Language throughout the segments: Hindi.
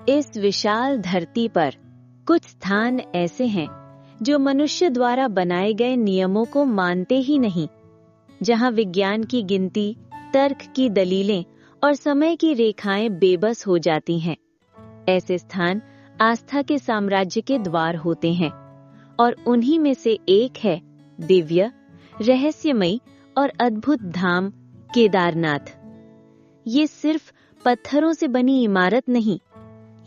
इस विशाल धरती पर कुछ स्थान ऐसे हैं जो मनुष्य द्वारा बनाए गए नियमों को मानते ही नहीं, जहां विज्ञान की गिनती, तर्क की दलीलें और समय की रेखाएं बेबस हो जाती हैं। ऐसे स्थान आस्था के साम्राज्य के द्वार होते हैं और उन्हीं में से एक है दिव्य, रहस्यमयी और अद्भुत धाम केदारनाथ। ये सिर्फ पत्थरों से बनी इमारत नहीं,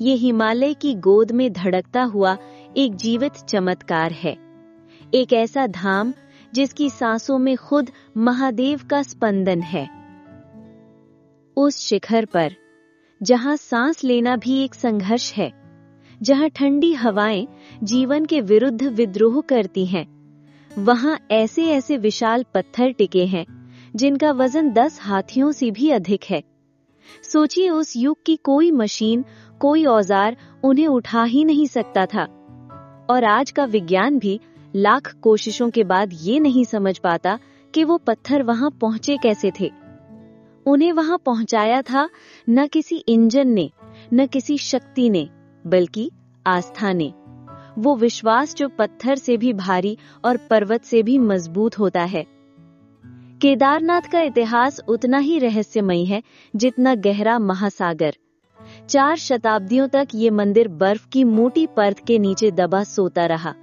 ये हिमालय की गोद में धड़कता हुआ एक जीवित चमत्कार है। एक ऐसा धाम जिसकी सांसों में खुद महादेव का स्पंदन है। उस शिखर पर, जहां सांस लेना भी एक संघर्ष है, जहां ठंडी हवाएं जीवन के विरुद्ध विद्रोह करती हैं, वहां ऐसे ऐसे विशाल पत्थर टिके हैं जिनका वजन 10 हाथियों से भी अधिक है। सोचिए, उस युग की कोई मशीन, कोई औजार उन्हें उठा ही नहीं सकता था। और आज का विज्ञान भी लाख कोशिशों के बाद ये नहीं समझ पाता कि वो पत्थर वहां पहुंचे कैसे थे। उन्हें वहां पहुंचाया था न किसी इंजन ने, न किसी शक्ति ने, बल्कि आस्था ने। वो विश्वास जो पत्थर से भी भारी और पर्वत से भी मजबूत होता है। केदारनाथ का इतिहास उतना ही रहस्यमयी है जितना गहरा महासागर। 4 शताब्दियों तक ये मंदिर बर्फ की मोटी परत के नीचे दबा सोता रहा।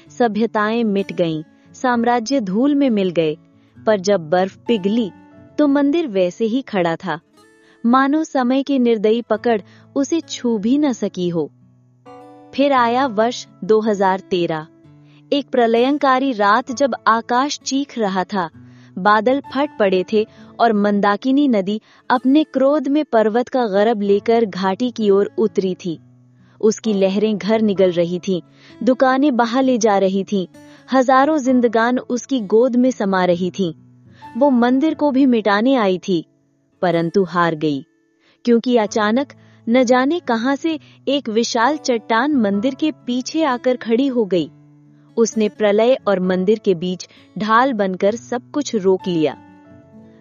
सभ्यताएं मिट गईं, साम्राज्य धूल में मिल गए, पर जब बर्फ पिघली तो मंदिर वैसे ही खड़ा था, मानो समय की निर्दयी पकड़ उसे छू भी न सकी हो। फिर आया वर्ष 2013, एक प्रलयंकारी रात जब आकाश चीख रहा था, बादल फट पड़े थे और मंदाकिनी नदी अपने क्रोध में पर्वत का गरब लेकर घाटी की ओर उतरी थी। उसकी लहरें घर निगल रही थीं, दुकानें बहा ले जा रही थीं, हजारों जिंदगान उसकी गोद में समा रही थीं। वो मंदिर को भी मिटाने आई थी, परंतु हार गई, क्योंकि अचानक न जाने कहां से एक विशाल चट्टान मंदिर के पीछे आकर खड़ी हो गई। उसने प्रलय और मंदिर के बीच ढाल बनकर सब कुछ रोक लिया।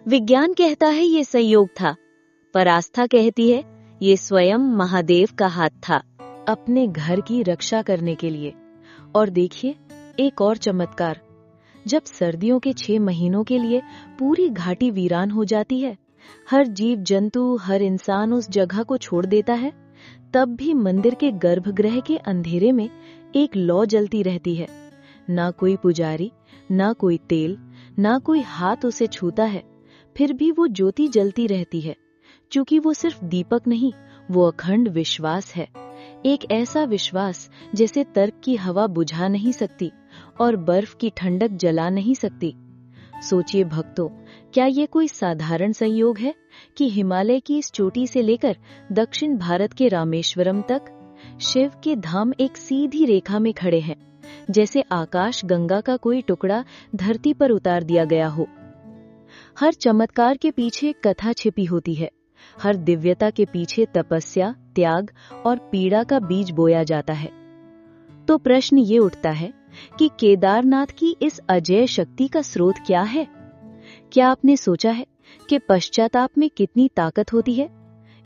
विज्ञान कहता है ये संयोग था, पर आस्था कहती है ये स्वयं महादेव का हाथ था, अपने घर की रक्षा करने के लिए। और देखिए, एक और चमत्कार। जब सर्दियों के 6 महीनों के लिए पूरी घाटी वीरान हो जाती है, हर जीव जंतु, हर इंसान उस जगह को छोड़ देता है, तब भी मंदिर के गर्भगृह के अंधेरे में एक लौ जलती रहती है। ना कोई पुजारी, ना कोई तेल, ना कोई हाथ उसे छूता है, फिर भी वो ज्योति जलती रहती है, क्योंकि वो सिर्फ दीपक नहीं, वो अखंड विश्वास है। एक ऐसा विश्वास जिसे तर्क की हवा बुझा नहीं सकती और बर्फ की ठंडक जला नहीं सकती। सोचिए भक्तों, क्या ये कोई साधारण संयोग है कि हिमालय की इस चोटी से लेकर दक्षिण भारत के रामेश्वरम तक शिव के धाम एक सीधी रेखा में खड़े हैं, जैसे आकाश गंगा का कोई टुकड़ा धरती पर उतार दिया गया हो। हर चमत्कार के पीछे कथा छिपी होती है, हर दिव्यता के पीछे तपस्या, त्याग और पीड़ा का बीज बोया जाता है। तो प्रश्न ये उठता है कि केदारनाथ की इस अजेय शक्ति का स्रोत क्या है? क्या आपने सोचा है कि पश्चाताप में कितनी ताकत होती है?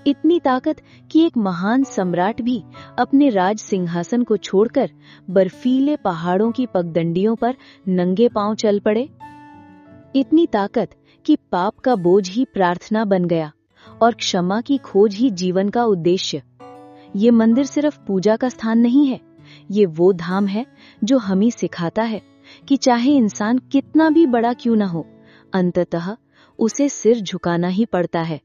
इतनी ताकत कि एक महान सम्राट भी अपने राज सिंहासन को छोड़कर बर्फीले पहाड़ों की पगडंडियों पर नंगे पांव चल पड़े। इतनी ताकत कि पाप का बोझ ही प्रार्थना बन गया और क्षमा की खोज ही जीवन का उद्देश्य। ये मंदिर सिर्फ पूजा का स्थान नहीं है, ये वो धाम है जो हमें सिखाता है कि चाहे इंसान कितना भी बड़ा क्यों ना हो, अंततः उसे सिर झुकाना ही पड़ता है।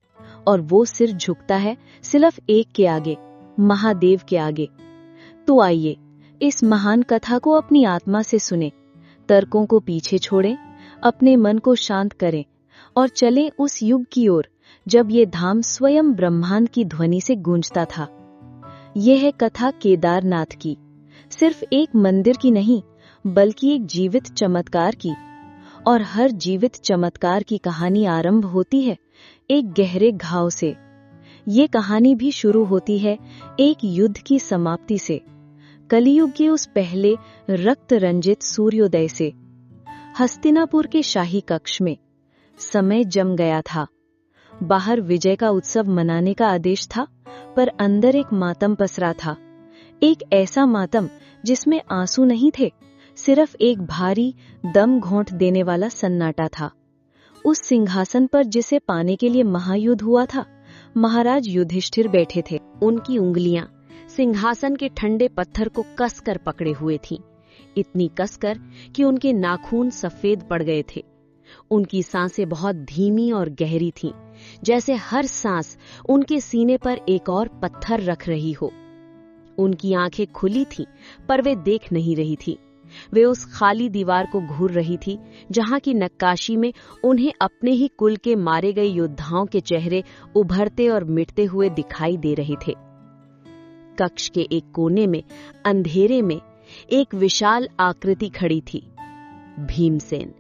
और वो सिर झुकता है सिर्फ एक के आगे, महादेव के आगे। तो आइए इस महान कथा को अपनी आत्मा से सुने, तर्कों को पीछे छोड़ें, अपने मन को शांत करें और चलें उस युग की ओर जब ये धाम स्वयं ब्रह्मांड की ध्वनि से गूंजता था। यह है कथा केदारनाथ की, सिर्फ एक मंदिर की नहीं, बल्कि एक जीवित चमत्कार की। और हर जीवित चमत्कार की कहानी आरंभ होती है एक गहरे घाव से। ये कहानी भी शुरू होती है एक युद्ध की समाप्ति से, कलियुग के उस पहले रक्त रंजित सूर्योदय से। हस्तिनापुर के शाही कक्ष में समय जम गया था। बाहर विजय का उत्सव मनाने का आदेश था, पर अंदर एक मातम पसरा था। एक ऐसा मातम जिसमें आंसू नहीं थे, सिर्फ एक भारी दम घोंट देने वाला सन्नाटा था। उस सिंहासन पर जिसे पाने के लिए महायुद्ध हुआ था, महाराज युधिष्ठिर बैठे थे। उनकी उंगलियां सिंहासन के ठंडे पत्थर को कसकर पकड़े हुए थीं, इतनी कसकर कि उनके नाखून सफेद पड़ गए थे। उनकी सांसें बहुत धीमी और गहरी थीं, जैसे हर सांस उनके सीने पर एक और पत्थर रख रही हो। उनकी आंखें खुली थीं, पर वे देख नहीं रही थी। वे उस खाली दीवार को घूर रही थी जहां की नक्काशी में उन्हें अपने ही कुल के मारे गए योद्धाओं के चेहरे उभरते और मिटते हुए दिखाई दे रहे थे। कक्ष के एक कोने में अंधेरे में एक विशाल आकृति खड़ी थी, भीमसेन।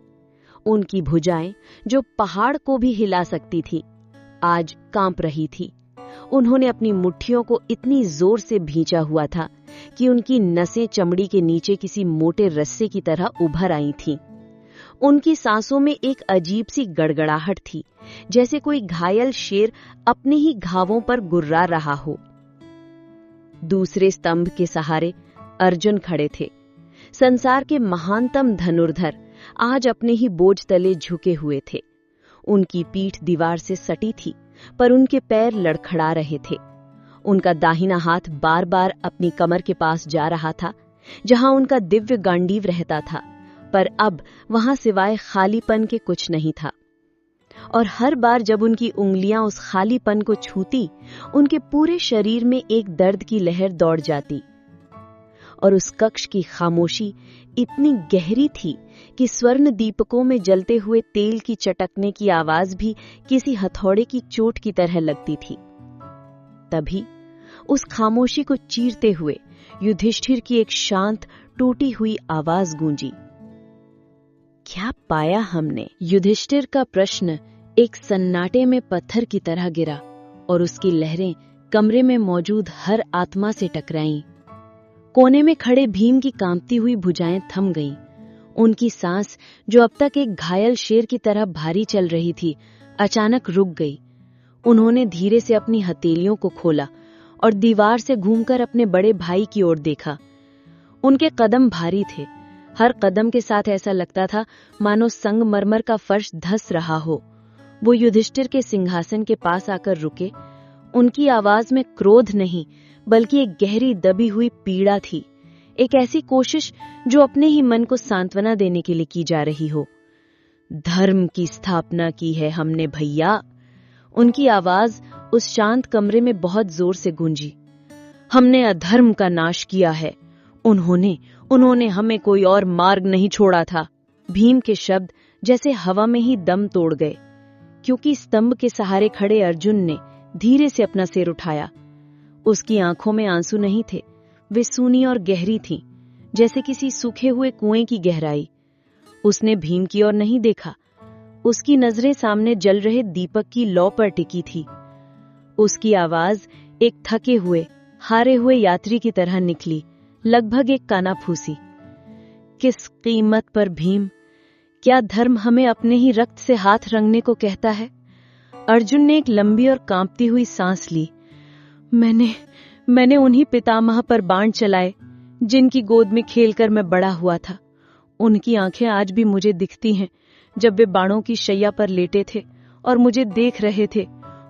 उनकी भुजाएं, जो पहाड़ को भी हिला सकती थी, आज कांप रही थी। उन्होंने अपनी मुट्ठियों को इतनी जोर से भींचा हुआ था कि उनकी नसें चमड़ी के नीचे किसी मोटे रस्से की तरह उभर आई थीं। उनकी सांसों में एक अजीब सी गड़गड़ाहट थी, जैसे कोई घायल शेर अपने ही घावों पर गुर्रा रहा हो। दूसरे स्तंभ के सहारे अर्जुन खड़े थे, संसार के महानतम धनुर्धर, आज अपने ही बोझ तले झुके हुए थे। उनकी पीठ दीवार से सटी थी, पर उनके पैर लड़खड़ा रहे थे। उनका दाहिना हाथ बार बार अपनी कमर के पास जा रहा था, जहां उनका दिव्य गांडीव रहता था, पर अब वहां सिवाय खालीपन के कुछ नहीं था। और हर बार जब उनकी उंगलियां उस खालीपन को छूती, उनके पूरे शरीर में एक दर्द की लहर दौड़ जाती। और उस कक्ष की खामोशी इतनी गहरी थी कि स्वर्ण दीपकों में जलते हुए तेल की चटकने की आवाज भी किसी हथौड़े की चोट की तरह लगती थी। तभी उस खामोशी को चीरते हुए युधिष्ठिर की एक शांत टूटी हुई आवाज गूंजी। क्या पाया हमने? युधिष्ठिर का प्रश्न एक सन्नाटे में पत्थर की तरह गिरा और उसकी लहरें कमरे में मौजूद हर आत्मा से टकराईं। कोने में खड़े भीम की कांपती हुई भुजाएं थम गईं। उनकी सांस, जो अब तक एक घायल शेर की तरह भारी चल रही थी, अचानक रुक गई। उन्होंने धीरे से अपनी हथेलियों को खोला और दीवार से घूमकर अपने बड़े भाई की ओर देखा। उनके कदम भारी थे। हर कदम के साथ ऐसा लगता था मानो संगमरमर का फर्श धंस रहा हो। वो युधिष्ठिर के सिंहासन के पास आकर रुके। उनकी आवाज में क्रोध नहीं, बल्कि एक गहरी दबी हुई पीड़ा थी, एक ऐसी कोशिश जो अपने ही मन को सांत्वना देने के लिए की जा रही हो। धर्म की स्थापना की है हमने भैया। उनकी आवाज उस शांत कमरे में बहुत जोर से गूंजी। हमने अधर्म का नाश किया है। उन्होंने हमें कोई और मार्ग नहीं छोड़ा था। भीम के शब्द जैसे हवा में ही दम तोड़ गए, क्योंकि स्तंभ के सहारे खड़े अर्जुन ने धीरे से अपना सिर उठाया। उसकी आंखों में आंसू नहीं थे, वे सूनी और गहरी थीं, जैसे किसी सूखे हुए कुएं की गहराई। उसने भीम की ओर नहीं देखा। उसकी नजरें सामने जल रहे दीपक की लौ पर टिकी थी। उसकी आवाज एक थके हुए, हारे हुए यात्री की तरह निकली, लगभग एक कानाफूसी। किस कीमत पर भीम? क्या धर्म हमें अपने ही रक्त से हाथ रंगने को कहता है? अर्जुन ने एक लंबी और कांपती हुई सांस ली। मैंने उन्हीं पितामह पर बाण चलाए जिनकी गोद में खेलकर मैं बड़ा हुआ था। उनकी आंखें आज भी मुझे दिखती हैं, जब वे बाणों की शैया पर लेटे थे और मुझे देख रहे थे।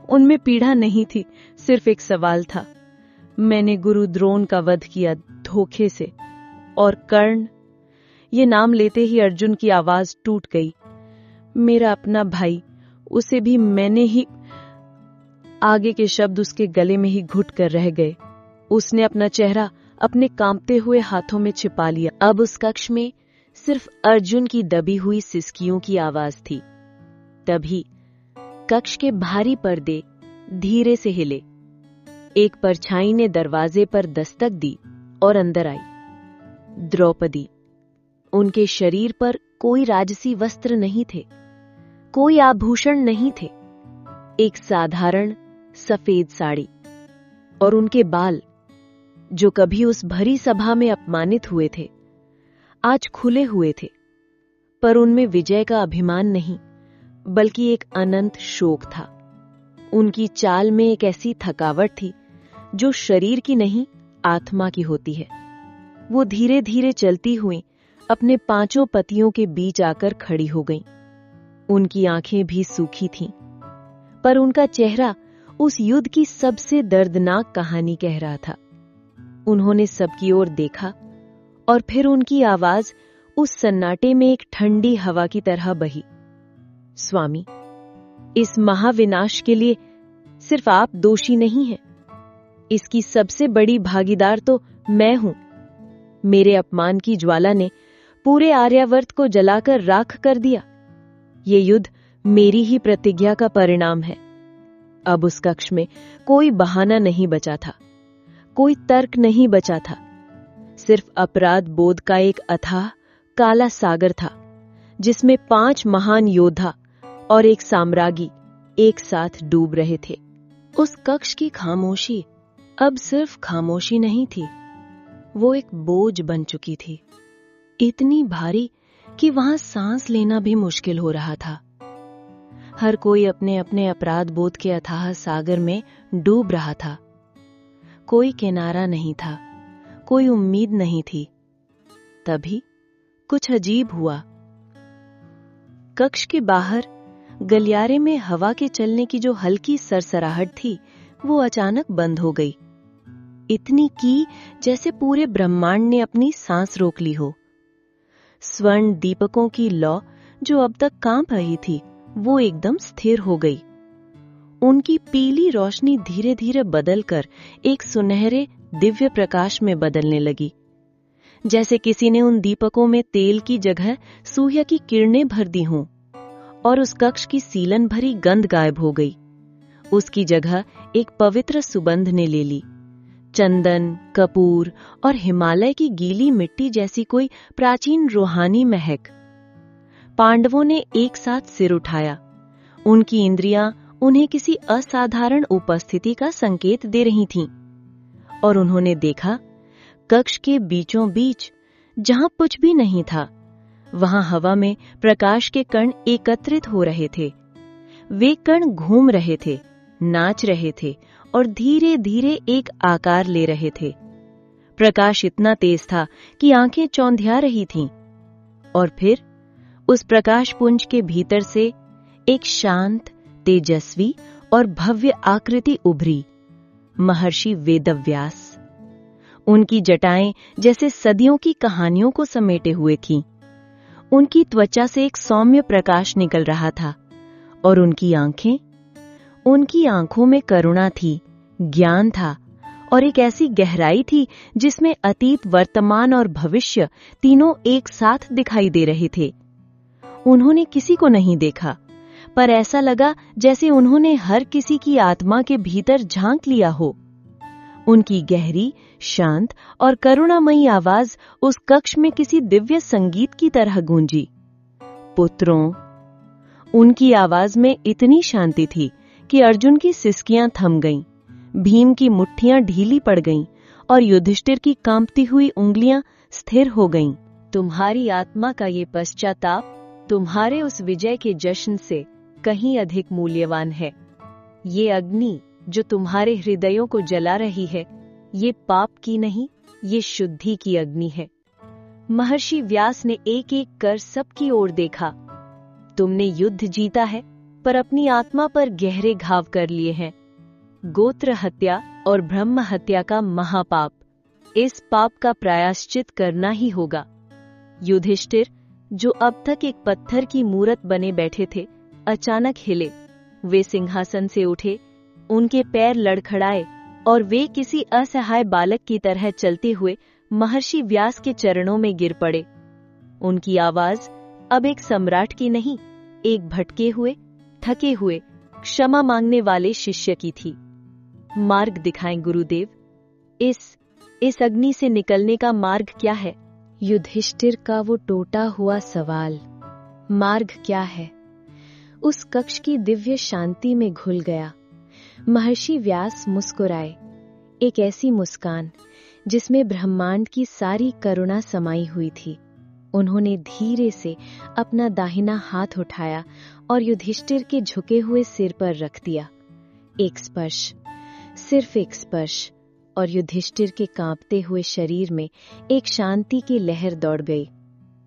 उनमें पीड़ा नहीं थी, सिर्फ एक सवाल था। मैंने गुरु द्रोण का वध किया धोखे से, और कर्ण। ये नाम लेते ही अर्जुन की आवाज टूट गई। मेरा अपना भाई, उसे भी मैंने ही। आगे के शब्द उसके गले में ही घुट कर रह गए। उसने अपना चेहरा अपने कांपते हुए हाथों में छिपा लिया। अब उस कक्ष में सिर्फ अर्जुन की दबी हुई सिसकियों की आवाज थी। तभी कक्ष के भारी पर्दे धीरे से हिले। एक परछाई ने दरवाजे पर दस्तक दी और अंदर आई। द्रौपदी। उनके शरीर पर कोई राजसी वस्त्र नहीं थे, कोई आभूषण नहीं थे, एक साधारण सफेद साड़ी। और उनके बाल, जो कभी उस भरी सभा में अपमानित हुए थे, आज खुले हुए थे, पर उनमें विजय का अभिमान नहीं, बल्कि एक अनंत शोक था। उनकी चाल में एक ऐसी थकावट थी जो शरीर की नहीं, आत्मा की होती है। वो धीरे धीरे चलती हुई अपने 5 पतियों के बीच आकर खड़ी हो गईं। उनकी आंखें भी सूखी थीं, पर उनका चेहरा उस युद्ध की सबसे दर्दनाक कहानी कह रहा था। उन्होंने सबकी ओर देखा और फिर उनकी आवाज उस सन्नाटे में एक ठंडी हवा की तरह बही। स्वामी, इस महाविनाश के लिए सिर्फ आप दोषी नहीं हैं। इसकी सबसे बड़ी भागीदार तो मैं हूं। मेरे अपमान की ज्वाला ने पूरे आर्यावर्त को जलाकर राख कर दिया। ये युद्ध मेरी ही प्रतिज्ञा का परिणाम है। अब उस कक्ष में कोई बहाना नहीं बचा था, कोई तर्क नहीं बचा था। सिर्फ अपराध बोध का एक अथाह काला सागर था, जिसमें 5 महान योद्धा और एक साम्राज्ञी एक साथ डूब रहे थे। उस कक्ष की खामोशी अब सिर्फ खामोशी नहीं थी, वो एक बोझ बन चुकी थी, इतनी भारी कि वहां सांस लेना भी मुश्किल हो रहा था। हर कोई अपने अपने अपराध बोध के अथाह सागर में डूब रहा था। कोई किनारा नहीं था, कोई उम्मीद नहीं थी। तभी कुछ अजीब हुआ। कक्ष के बाहर गलियारे में हवा के चलने की जो हल्की सरसराहट थी, वो अचानक बंद हो गई। इतनी की जैसे पूरे ब्रह्मांड ने अपनी सांस रोक ली हो। स्वर्ण दीपकों की लौ जो अब तक कांप रही थी, वो एकदम स्थिर हो गई। उनकी पीली रोशनी धीरे धीरे बदलकर एक सुनहरे दिव्य प्रकाश में बदलने लगी, जैसे किसी ने उन दीपकों में तेल की जगह सूर्य की किरणें भर दी हों। और उस कक्ष की सीलन भरी गंध गायब हो गई। उसकी जगह एक पवित्र सुगंध ने ले ली। चंदन, कपूर और हिमालय की गीली मिट्टी जैसी कोई प्राचीन रूहानी महक। पांडवों ने एक साथ सिर उठाया। उनकी इंद्रियां उन्हें किसी असाधारण उपस्थिति का संकेत दे रही थीं, और उन्होंने देखा कक्ष के बीचों बीच जहां कुछ भी नहीं था, वहां हवा में प्रकाश के कण एकत्रित हो रहे थे। वे कण घूम रहे थे, नाच रहे थे और धीरे धीरे एक आकार ले रहे थे। प्रकाश इतना तेज था कि आंखें चौंधिया रही थीं। और फिर उस प्रकाश पुंज के भीतर से एक शांत, तेजस्वी और भव्य आकृति उभरी। महर्षि वेदव्यास। उनकी जटाएं जैसे सदियों की कहानियों को समेटे हुए थीं। उनकी त्वचा से एक सौम्य प्रकाश निकल रहा था, और उनकी आंखों में करुणा थी, ज्ञान था और एक ऐसी गहराई थी जिसमें अतीत, वर्तमान और भविष्य तीनों एक साथ दिखाई दे रहे थे। उन्होंने किसी को नहीं देखा, पर ऐसा लगा जैसे उन्होंने हर किसी की आत्मा के भीतर झांक लिया हो। उनकी गहरी, शांत और करुणामयी आवाज उस कक्ष में किसी दिव्य संगीत की तरह गूंजी। पुत्रों। उनकी आवाज में इतनी शांति थी कि अर्जुन की सिसकियां थम गईं, भीम की मुट्ठियां ढीली पड़ गईं और युधिष्ठिर की कांपती हुई उंगलियां स्थिर हो गईं। तुम्हारी आत्मा का ये पश्चाताप तुम्हारे उस विजय के जश्न से कहीं अधिक मूल्यवान है। ये अग्नि जो तुम्हारे हृदयों को जला रही है, ये पाप की नहीं, ये शुद्धि की अग्नि है। महर्षि व्यास ने एक एक कर सबकी ओर देखा। तुमने युद्ध जीता है, पर अपनी आत्मा पर गहरे घाव कर लिए हैं। गोत्र हत्या और ब्रह्म हत्या का महापाप, इस पाप का प्रायश्चित करना ही होगा। युधिष्ठिर, जो अब तक एक पत्थर की मूरत बने बैठे थे, अचानक हिले। वे सिंहासन से उठे, उनके पैर लड़खड़ाए और वे किसी असहाय बालक की तरह चलते हुए महर्षि व्यास के चरणों में गिर पड़े। उनकी आवाज अब एक सम्राट की नहीं, एक भटके हुए, थके हुए, क्षमा मांगने वाले शिष्य की थी। मार्ग दिखाएं गुरुदेव। इस अग्नि से निकलने का मार्ग क्या है? युधिष्ठिर का वो टूटा हुआ सवाल, मार्ग क्या है, उस कक्ष की दिव्य शांति में घुल गया। महर्षि व्यास मुस्कुराए, एक ऐसी मुस्कान जिसमें ब्रह्मांड की सारी करुणा समाई हुई थी। उन्होंने धीरे से अपना दाहिना हाथ उठाया और युधिष्ठिर के झुके हुए सिर पर रख दिया। एक स्पर्श, सिर्फ एक स्पर्श, और युधिष्ठिर के कांपते हुए शरीर में एक शांति की लहर दौड़ गई।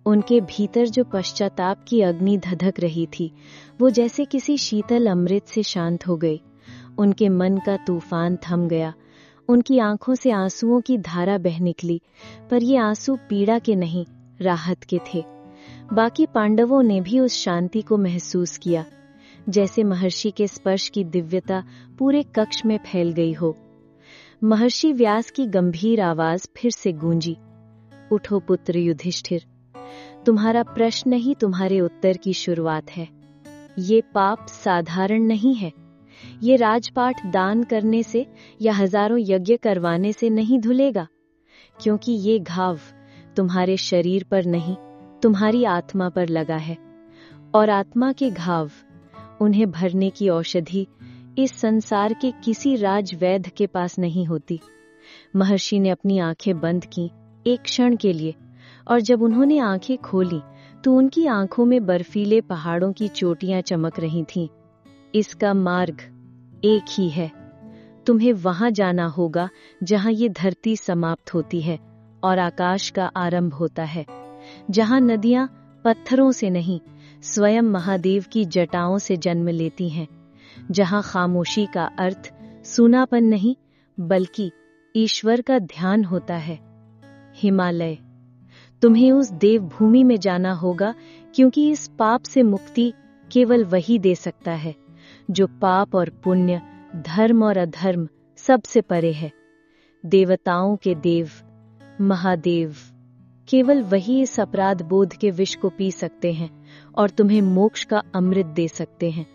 उनके भीतर जो पश्चाताप की अग्नि धधक रही थी, वो जैसे किसी शीतल अमृत से शांत हो गई। उनके मन का तूफान थम गया। उनकी आंखों से आंसुओं की धारा बह निकली, पर ये आंसू पीड़ा के नहीं, राहत के थे। बाकी पांडवों ने भी उस शांति को महसूस किया, जैसे महर्षि के स्पर्श की दिव्यता पूरे कक्ष में फैल गई हो। महर्षि व्यास की गंभीर आवाज फिर से गूंजी, उठो पुत्र युधिष्ठिर, तुम्हारा प्रश्न ही तुम्हारे उत्तर की शुरुआत है। ये पाप साधारण नहीं है। ये राजपाट दान करने से या हजारों यज्ञ करवाने से नहीं धुलेगा, क्योंकि ये घाव तुम्हारे शरीर पर नहीं, तुम्हारी आत्मा पर लगा है। और आत्मा के घाव, उन्हें भरने की औषधि इस संसार के किसी राजवैद्य के पास नहीं होती। महर्षि ने अपनी आंखें बंद की एक क्षण के लिए, और जब उन्होंने आंखें खोली तो उनकी आंखों में बर्फीले पहाड़ों की चोटियां चमक रही थीं। इसका मार्ग एक ही है। तुम्हें वहां जाना होगा जहां ये धरती समाप्त होती है और आकाश का आरंभ होता है, जहां नदियां पत्थरों से नहीं, स्वयं महादेव की जटाओं से जन्म लेती हैं, जहां खामोशी का अर्थ सूनापन नहीं, बल्कि ईश्वर का ध्यान होता है। हिमालय। तुम्हें उस देवभूमि में जाना होगा, क्योंकि इस पाप से मुक्ति केवल वही दे सकता है जो पाप और पुण्य, धर्म और अधर्म सबसे परे है। देवताओं के देव, महादेव, केवल वही इस अपराध बोध के विष को पी सकते हैं और तुम्हें मोक्ष का अमृत दे सकते हैं।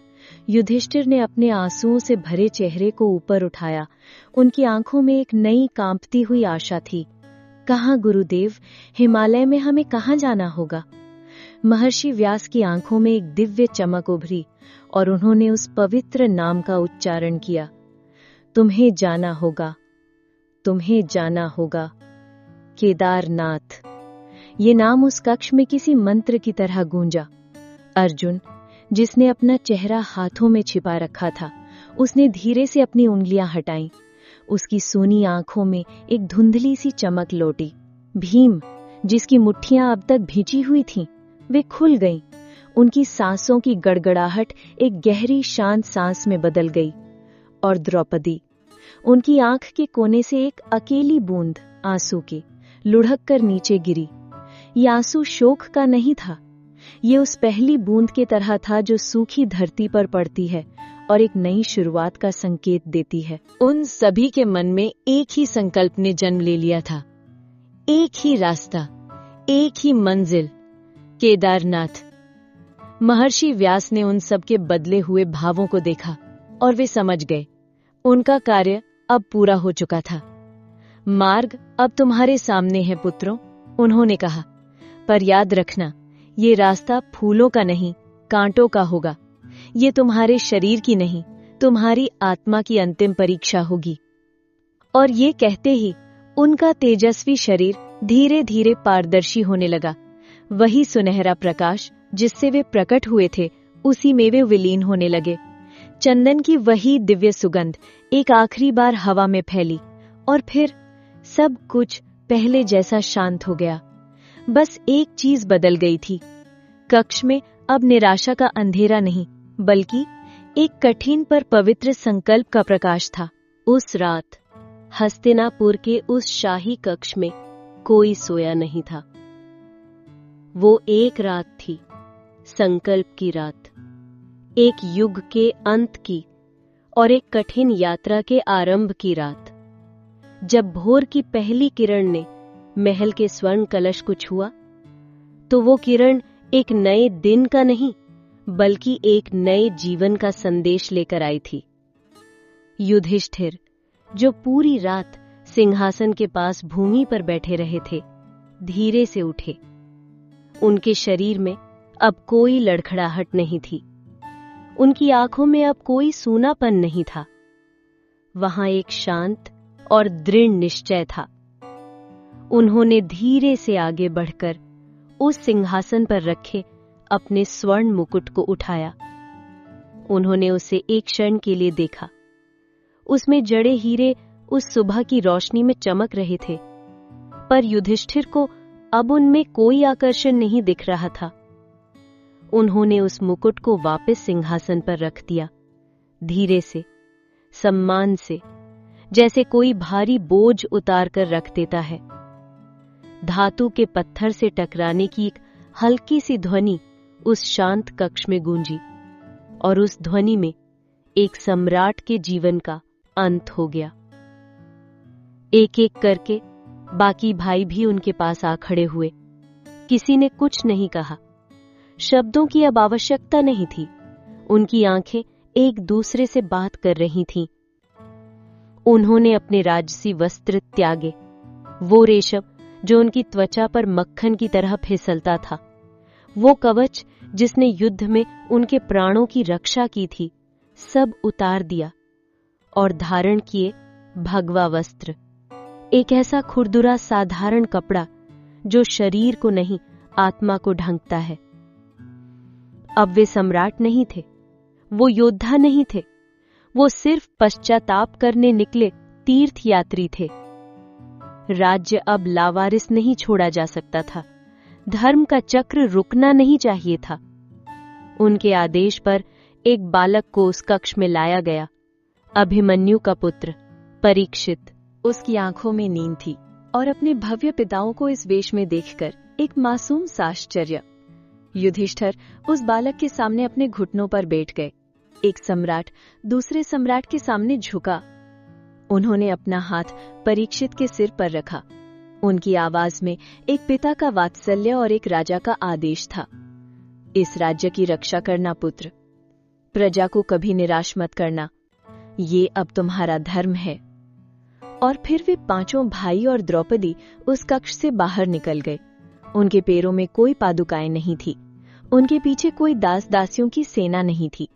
युधिष्ठिर ने अपने आंसुओं से भरे चेहरे को ऊपर उठाया। उनकी आंखों में एक नई कांपती हुई आशा थी। कहाँ गुरुदेव, हिमालय में हमें कहाँ जाना होगा? महर्षि व्यास की आंखों में एक दिव्य चमक उभरी और उन्होंने उस पवित्र नाम का उच्चारण किया। तुम्हें जाना होगा, तुम्हें जाना होगा, केदारनाथ। ये नाम उस कक्ष में किसी मंत्र की तरह गूंजा। अर्जुन, जिसने अपना चेहरा हाथों में छिपा रखा था, उसने धीरे से अपनी उंगलियां हटाईं। उसकी सूनी आंखों में एक धुंधली सी चमक लौटी। भीम, जिसकी मुट्ठियां अब तक भिंची हुई थीं, वे खुल गईं। उनकी सांसों की गड़गड़ाहट एक गहरी शांत सांस में बदल गई। और द्रौपदी, उनकी आंख के कोने से एक अकेली बूंद आंसू की लुढ़क कर नीचे गिरी। ये आंसू शोक का नहीं था, ये उस पहली बूंद की तरह था जो सूखी धरती पर पड़ती है और एक नई शुरुआत का संकेत देती है। उन सभी के मन में एक ही संकल्प ने जन्म ले लिया था, एक ही रास्ता, एक ही मंजिल, केदारनाथ। महर्षि व्यास ने उन सब के बदले हुए भावों को देखा और वे समझ गए, उनका कार्य अब पूरा हो चुका था। मार्ग अब तुम्हारे सामने है पुत्रों, उन्होंने कहा, पर याद रखना, ये रास्ता फूलों का नहीं, कांटों का होगा। ये तुम्हारे शरीर की नहीं, तुम्हारी आत्मा की अंतिम परीक्षा होगी। और ये कहते ही उनका तेजस्वी शरीर धीरे धीरे पारदर्शी होने लगा। वही सुनहरा प्रकाश जिससे वे प्रकट हुए थे, उसी में वे विलीन होने लगे। चंदन की वही दिव्य सुगंध एक आखिरी बार हवा में फैली और फिर सब कुछ पहले जैसा शांत हो गया। बस एक चीज बदल गई थी। कक्ष में अब निराशा का अंधेरा नहीं, बल्कि एक कठिन पर पवित्र संकल्प का प्रकाश था। उस रात हस्तिनापुर के उस शाही कक्ष में कोई सोया नहीं था। वो एक रात थी, संकल्प की रात, एक युग के अंत की और एक कठिन यात्रा के आरंभ की रात। जब भोर की पहली किरण ने महल के स्वर्ण कलश को छुआ, तो वो किरण एक नए दिन का नहीं, बल्कि एक नए जीवन का संदेश लेकर आई थी। युधिष्ठिर, जो पूरी रात सिंहासन के पास भूमि पर बैठे रहे थे, धीरे से उठे। उनके शरीर में अब कोई लड़खड़ाहट नहीं थी, उनकी आंखों में अब कोई सूनापन नहीं था। वहां एक शांत और दृढ़ निश्चय था। उन्होंने धीरे से आगे बढ़कर उस सिंहासन पर रखे अपने स्वर्ण मुकुट को उठाया। उन्होंने उसे एक क्षण के लिए देखा, उसमें जड़े हीरे उस सुबह की रोशनी में चमक रहे थे, पर युधिष्ठिर को अब उनमें कोई आकर्षण नहीं दिख रहा था। उन्होंने उस मुकुट को वापस सिंहासन पर रख दिया, धीरे से, सम्मान से, जैसे कोई भारी बोझ उतार कर रख देता है। धातु के पत्थर से टकराने की एक हल्की सी ध्वनि उस शांत कक्ष में गूंजी, और उस ध्वनि में एक सम्राट के जीवन का अंत हो गया। एक एक करके बाकी भाई भी उनके पास आ खड़े हुए। किसी ने कुछ नहीं कहा। शब्दों की अब आवश्यकता नहीं थी। उनकी आंखें एक दूसरे से बात कर रही थीं। उन्होंने अपने राजसी वस्त्र त्यागे, वो रेशम जो उनकी त्वचा पर मक्खन की तरह फिसलता था, वो कवच जिसने युद्ध में उनके प्राणों की रक्षा की थी, सब उतार दिया और धारण किए भगवा वस्त्र, एक ऐसा खुरदुरा साधारण कपड़ा जो शरीर को नहीं आत्मा को ढंकता है। अब वे सम्राट नहीं थे, वो योद्धा नहीं थे, वो सिर्फ पश्चाताप करने निकले तीर्थयात्री थे। राज्य अब लावारिस नहीं छोड़ा जा सकता था, धर्म का चक्र रुकना नहीं चाहिए था। उनके आदेश पर एक बालक को उस कक्ष में लाया गया, अभिमन्यु का पुत्र परीक्षित। उसकी आंखों में नींद थी और अपने भव्य पिताओं को इस वेश में देखकर एक मासूम सा आश्चर्य। युधिष्ठिर उस बालक के सामने अपने घुटनों पर बैठ गए। एक सम्राट दूसरे सम्राट के सामने झुका। उन्होंने अपना हाथ परीक्षित के सिर पर रखा। उनकी आवाज में एक पिता का वात्सल्य और एक राजा का आदेश था। इस राज्य की रक्षा करना पुत्र, प्रजा को कभी निराश मत करना, ये अब तुम्हारा धर्म है। और फिर वे पांचों भाई और द्रौपदी उस कक्ष से बाहर निकल गए। उनके पैरों में कोई पादुकाएं नहीं थी, उनके पीछे कोई दास दासियों की सेना नहीं थी।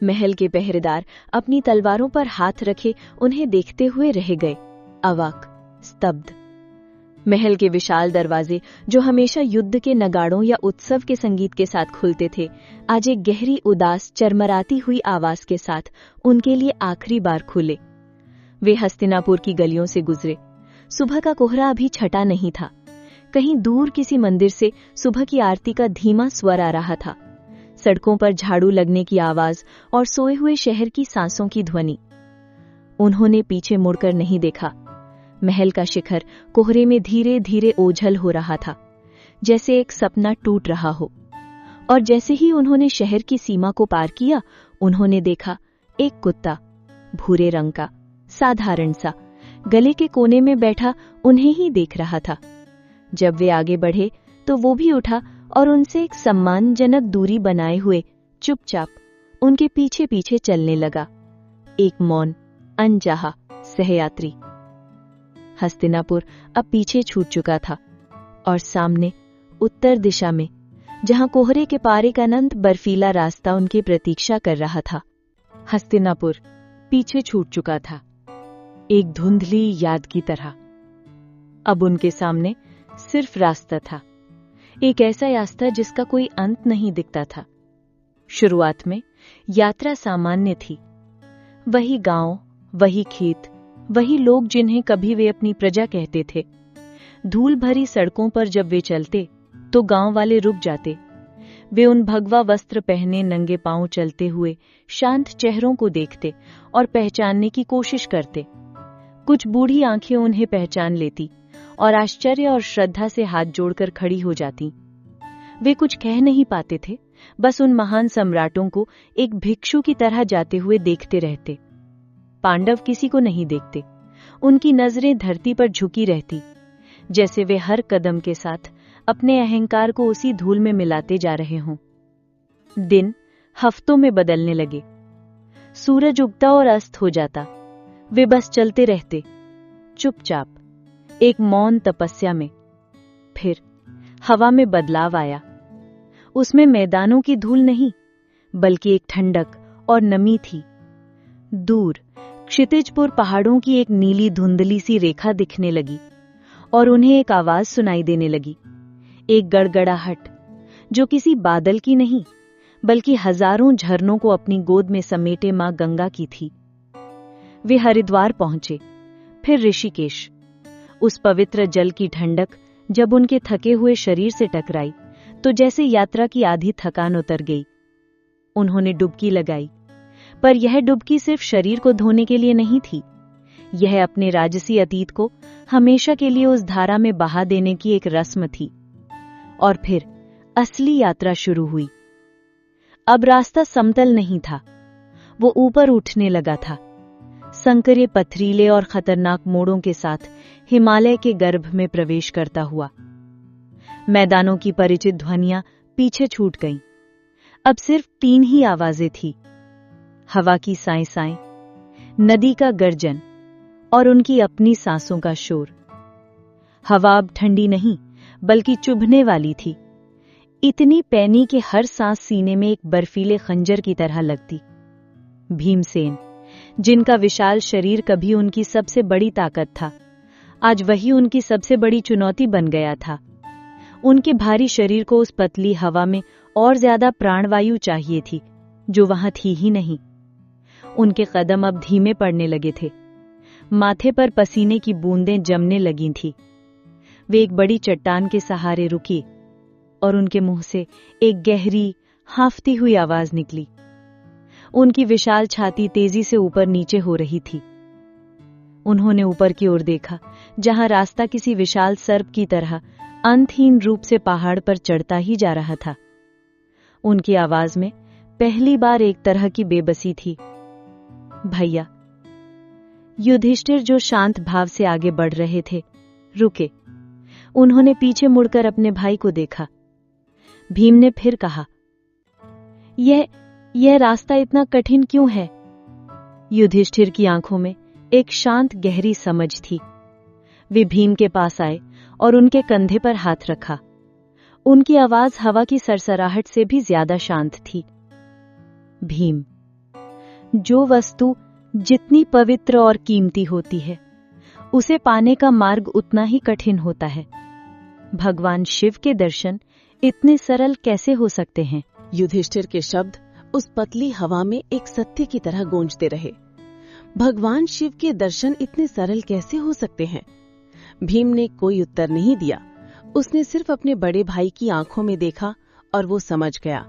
महल के पहरेदार अपनी तलवारों पर हाथ रखे उन्हें देखते हुए रह गए, अवाक, स्तब्ध। महल के विशाल दरवाजे, जो हमेशा युद्ध के नगाड़ों या उत्सव के संगीत के साथ खुलते थे, आज एक गहरी उदास चरमराती हुई आवाज के साथ उनके लिए आखिरी बार खुले। वे हस्तिनापुर की गलियों से गुजरे। सुबह का कोहरा अभी छटा नहीं था। कहीं दूर किसी मंदिर से सुबह की आरती का धीमा स्वर आ रहा था। सड़कों पर झाड़ू लगने की आवाज और सोए हुए शहर की सांसों की ध्वनि। उन्होंने पीछे मुड़कर नहीं देखा। महल का शिखर कोहरे में धीरे धीरे ओझल हो रहा था, जैसे एक सपना टूट रहा हो। और जैसे ही उन्होंने शहर की सीमा को पार किया, उन्होंने देखा एक कुत्ता, भूरे रंग का, साधारण सा, गले के कोने में बैठा उन्हें ही देख रहा था। जब वे आगे बढ़े तो वो भी उठा और उनसे एक सम्मानजनक दूरी बनाए हुए चुपचाप उनके पीछे पीछे चलने लगा, एक मौन, अनचाहा सहयात्री। हस्तिनापुर अब पीछे छूट चुका था और सामने उत्तर दिशा में, जहां कोहरे के पार एक अनंत बर्फीला रास्ता उनकी प्रतीक्षा कर रहा था, हस्तिनापुर पीछे छूट चुका था, एक धुंधली याद की तरह। अब उनके सामने सिर्फ रास्ता था, एक ऐसा रास्ता जिसका कोई अंत नहीं दिखता था। शुरुआत में यात्रा सामान्य थी। वही गांव, वही खेत, वही लोग जिन्हें कभी वे अपनी प्रजा कहते थे। धूल भरी सड़कों पर जब वे चलते तो गांव वाले रुक जाते। वे उन भगवा वस्त्र पहने नंगे पांव चलते हुए शांत चेहरों को देखते और पहचानने की कोशिश करते। कुछ बूढ़ी आंखें उन्हें पहचान लेती और आश्चर्य और श्रद्धा से हाथ जोड़कर खड़ी हो जाती। वे कुछ कह नहीं पाते थे, बस उन महान सम्राटों को एक भिक्षु की तरह जाते हुए देखते रहते। पांडव किसी को नहीं देखते, उनकी नजरें धरती पर झुकी रहती, जैसे वे हर कदम के साथ अपने अहंकार को उसी धूल में मिलाते जा रहे हों। दिन हफ्तों में बदलने लगे। सूरज उगता और अस्त हो जाता। वे बस चलते रहते, चुपचाप, एक मौन तपस्या में। फिर हवा में बदलाव आया। उसमें मैदानों की धूल नहीं, बल्कि एक ठंडक और नमी थी। दूर क्षितिजपुर पहाड़ों की एक नीली धुंधली सी रेखा दिखने लगी और उन्हें एक आवाज सुनाई देने लगी, एक गड़गड़ाहट, जो किसी बादल की नहीं, बल्कि हजारों झरनों को अपनी गोद में समेटे मां गंगा की थी। वे हरिद्वार पहुंचे, फिर ऋषिकेश। उस पवित्र जल की ठंडक जब उनके थके हुए शरीर से टकराई तो जैसे यात्रा की आधी थकान उतर गई। उन्होंने डुबकी लगाई, पर यह डुबकी सिर्फ शरीर को धोने के लिए नहीं थी। यह अपने राजसी अतीत को हमेशा के लिए उस धारा में बहा देने की एक रस्म थी। और फिर असली यात्रा शुरू हुई। अब रास्ता समतल नहीं था, वो ऊपर उठने लगा था, संकरे पथरीले और खतरनाक मोड़ों के साथ हिमालय के गर्भ में प्रवेश करता हुआ। मैदानों की परिचित ध्वनियां पीछे छूट गईं। अब सिर्फ 3 ही आवाजें थी, हवा की साएं साएं, नदी का गर्जन और उनकी अपनी सांसों का शोर। हवा अब ठंडी नहीं बल्कि चुभने वाली थी, इतनी पैनी कि हर सांस सीने में एक बर्फीले खंजर की तरह लगती। भीमसेन, जिनका विशाल शरीर कभी उनकी सबसे बड़ी ताकत था, आज वही उनकी सबसे बड़ी चुनौती बन गया था। उनके भारी शरीर को उस पतली हवा में और ज्यादा प्राणवायु चाहिए थी, जो वहां थी ही नहीं। उनके कदम अब धीमे पड़ने लगे थे, माथे पर पसीने की बूंदें जमने लगी थीं। वे एक बड़ी चट्टान के सहारे रुकी और उनके मुंह से एक गहरी, हांफती हुई आवाज निकली। उनकी विशाल छाती तेजी से ऊपर नीचे हो रही थी। उन्होंने ऊपर की ओर देखा, जहां रास्ता किसी विशाल सर्प की तरह अंतहीन रूप से पहाड़ पर चढ़ता ही जा रहा था। उनकी आवाज में पहली बार एक तरह की बेबसी थी। भैया। युधिष्ठिर, जो शांत भाव से आगे बढ़ रहे थे, रुके। उन्होंने पीछे मुड़कर अपने भाई को देखा। भीम ने फिर कहा, यह रास्ता इतना कठिन क्यों है? युधिष्ठिर की आंखों में एक शांत गहरी समझ थी। वे भीम के पास आए और उनके कंधे पर हाथ रखा। उनकी आवाज हवा की सरसराहट से भी ज्यादा शांत थी। भीम, जो वस्तु जितनी पवित्र और कीमती होती है, उसे पाने का मार्ग उतना ही कठिन होता है। भगवान शिव के दर्शन इतने सरल कैसे हो सकते हैं? युधिष्ठिर के शब्द उस पतली हवा में एक सत्य की तरह गूंजते रहे। भगवान शिव के दर्शन इतने सरल कैसे हो सकते हैं? भीम ने कोई उत्तर नहीं दिया। उसने सिर्फ अपने बड़े भाई की आंखों में देखा और वो समझ गया।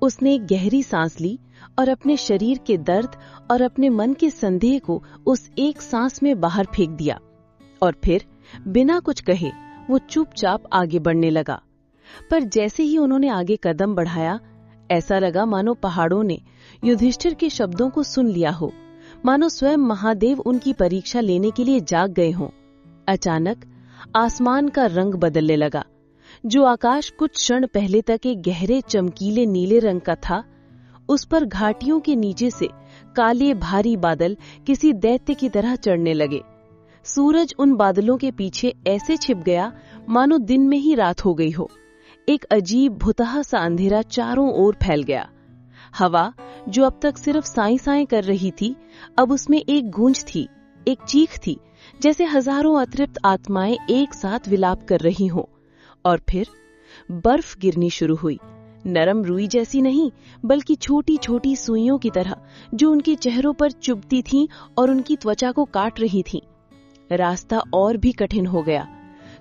उसने एक गहरी सांस ली और अपने शरीर के दर्द और अपने मन के संदेह को उस एक सांस में बाहर फेंक दिया। और फिर बिना कुछ कहे वो चुपचाप आगे बढ़ने लगा। पर जैसे ही उन्होंने आगे कदम बढ़ाया, ऐसा लगा मानो पहाड़ों ने युधिष्ठिर के शब्दों को सुन लिया हो, मानो स्वयं महादेव उनकी परीक्षा लेने के लिए जाग गए हों। अचानक आसमान का रंग बदलने लगा। जो आकाश कुछ क्षण पहले तक एक गहरे चमकीले नीले रंग का था, उस पर घाटियों के नीचे से काले भारी बादल किसी दैत्य की तरह चढ़ने लगे। सूरज उन बादलों के पीछे ऐसे छिप गया मानो दिन में ही रात हो गई हो। एक अजीब भुतहा सा अंधेरा चारों ओर फैल गया। हवा, जो अब तक सिर्फ साई साई कर रही थी, अब उसमें एक गूंज थी, एक चीख थी, जैसे हजारों अतृप्त आत्माएं एक साथ विलाप कर रही हों। और फिर बर्फ गिरनी शुरू हुई, नरम रुई जैसी नहीं, बल्कि छोटी छोटी सुइयों की तरह, जो उनके चेहरों पर चुभती थीं और उनकी त्वचा को काट रही थीं। रास्ता और भी कठिन हो गया।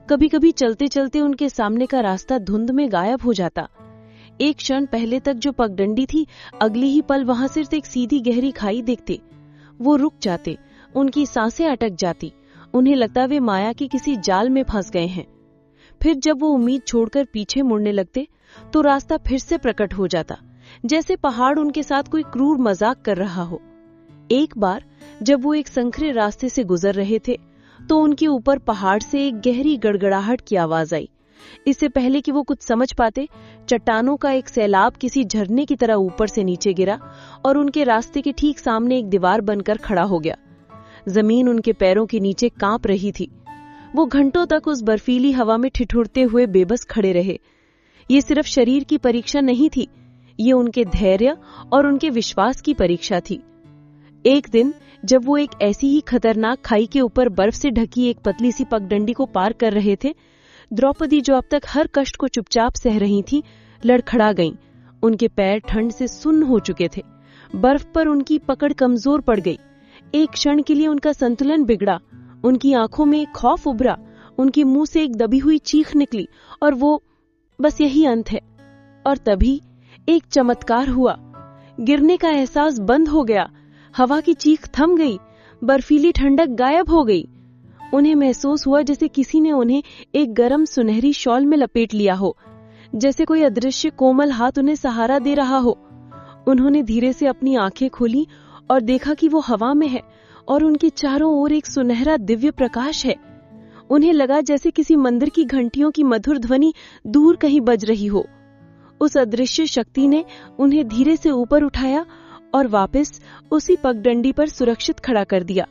कभी कभी चलते चलते उनके सामने का रास्ता धुंध में गायब हो जाता। एक क्षण पहले तक जो पगडंडी थी, अगली ही पल वहां सिर्फ एक सीधी गहरी खाई देखते। वो रुक जाते, उनकी सांसें अटक जाती, उन्हें लगता वे माया के किसी जाल में फंस गए हैं। फिर जब वो उम्मीद छोड़कर पीछे मुड़ने लगते तो रास्ता फिर से प्रकट हो जाता, जैसे पहाड़ उनके साथ कोई क्रूर मजाक कर रहा हो। एक बार जब वो एक संकरे रास्ते से गुजर रहे थे तो उनके ऊपर पहाड़ से एक गहरी गड़गड़ाहट की आवाज आई। इससे पहले कि वो कुछ समझ पाते, चट्टानों का एक सैलाब किसी झरने की तरह ऊपर से नीचे गिरा और उनके रास्ते के ठीक सामने एक दीवार बनकर खड़ा हो गया। जमीन उनके पैरों के नीचे कांप रही थी। वो घंटों तक उस बर्फीली हवा में ठिठुरते हुए बेबस खड़े रहे। ये सिर्फ शरीर की परीक्षा नहीं थी, ये उनके धैर्य और उनके विश्वास की परीक्षा थी। एक दिन जब वो एक ऐसी ही खतरनाक खाई के ऊपर बर्फ से ढकी एक पतली सी पगडंडी को पार कर रहे थे, द्रौपदी, जो अब तक हर कष्ट को चुपचाप सह रही थी, लड़खड़ा गईं। उनके पैर ठंड से सुन्न हो चुके थे। बर्फ पर उनकी पकड़ कमजोर पड़ गई। एक क्षण के लिए उनका संतुलन बिगड़ा, उनकी आंखों में खौफ उभरा, उनके मुंह से एक दबी हुई चीख निकली और वो बस यही अंत है। और तभी एक चमत्कार हुआ। गिरने का एहसास बंद हो गया, हवा की चीख थम गई, बर्फीली ठंडक गायब हो गई। उन्हें महसूस हुआ जैसे किसी ने उन्हें एक गर्म सुनहरी शॉल में लपेट लिया हो, जैसे कोई अदृश्य कोमल हाथ उन्हें सहारा दे रहा हो। उन्होंने धीरे से अपनी आंखें खोली और देखा कि वो हवा में है और उनके चारों ओर एक सुनहरा दिव्य प्रकाश है। उन्हें लगा जैसे किसी मंदिर की घंटियों की मधुर ध्वनि दूर कहीं बज रही हो। उस अदृश्य शक्ति ने उन्हें धीरे से ऊपर उठाया और वापस उसी पगडंडी पर सुरक्षित खड़ा कर दिया।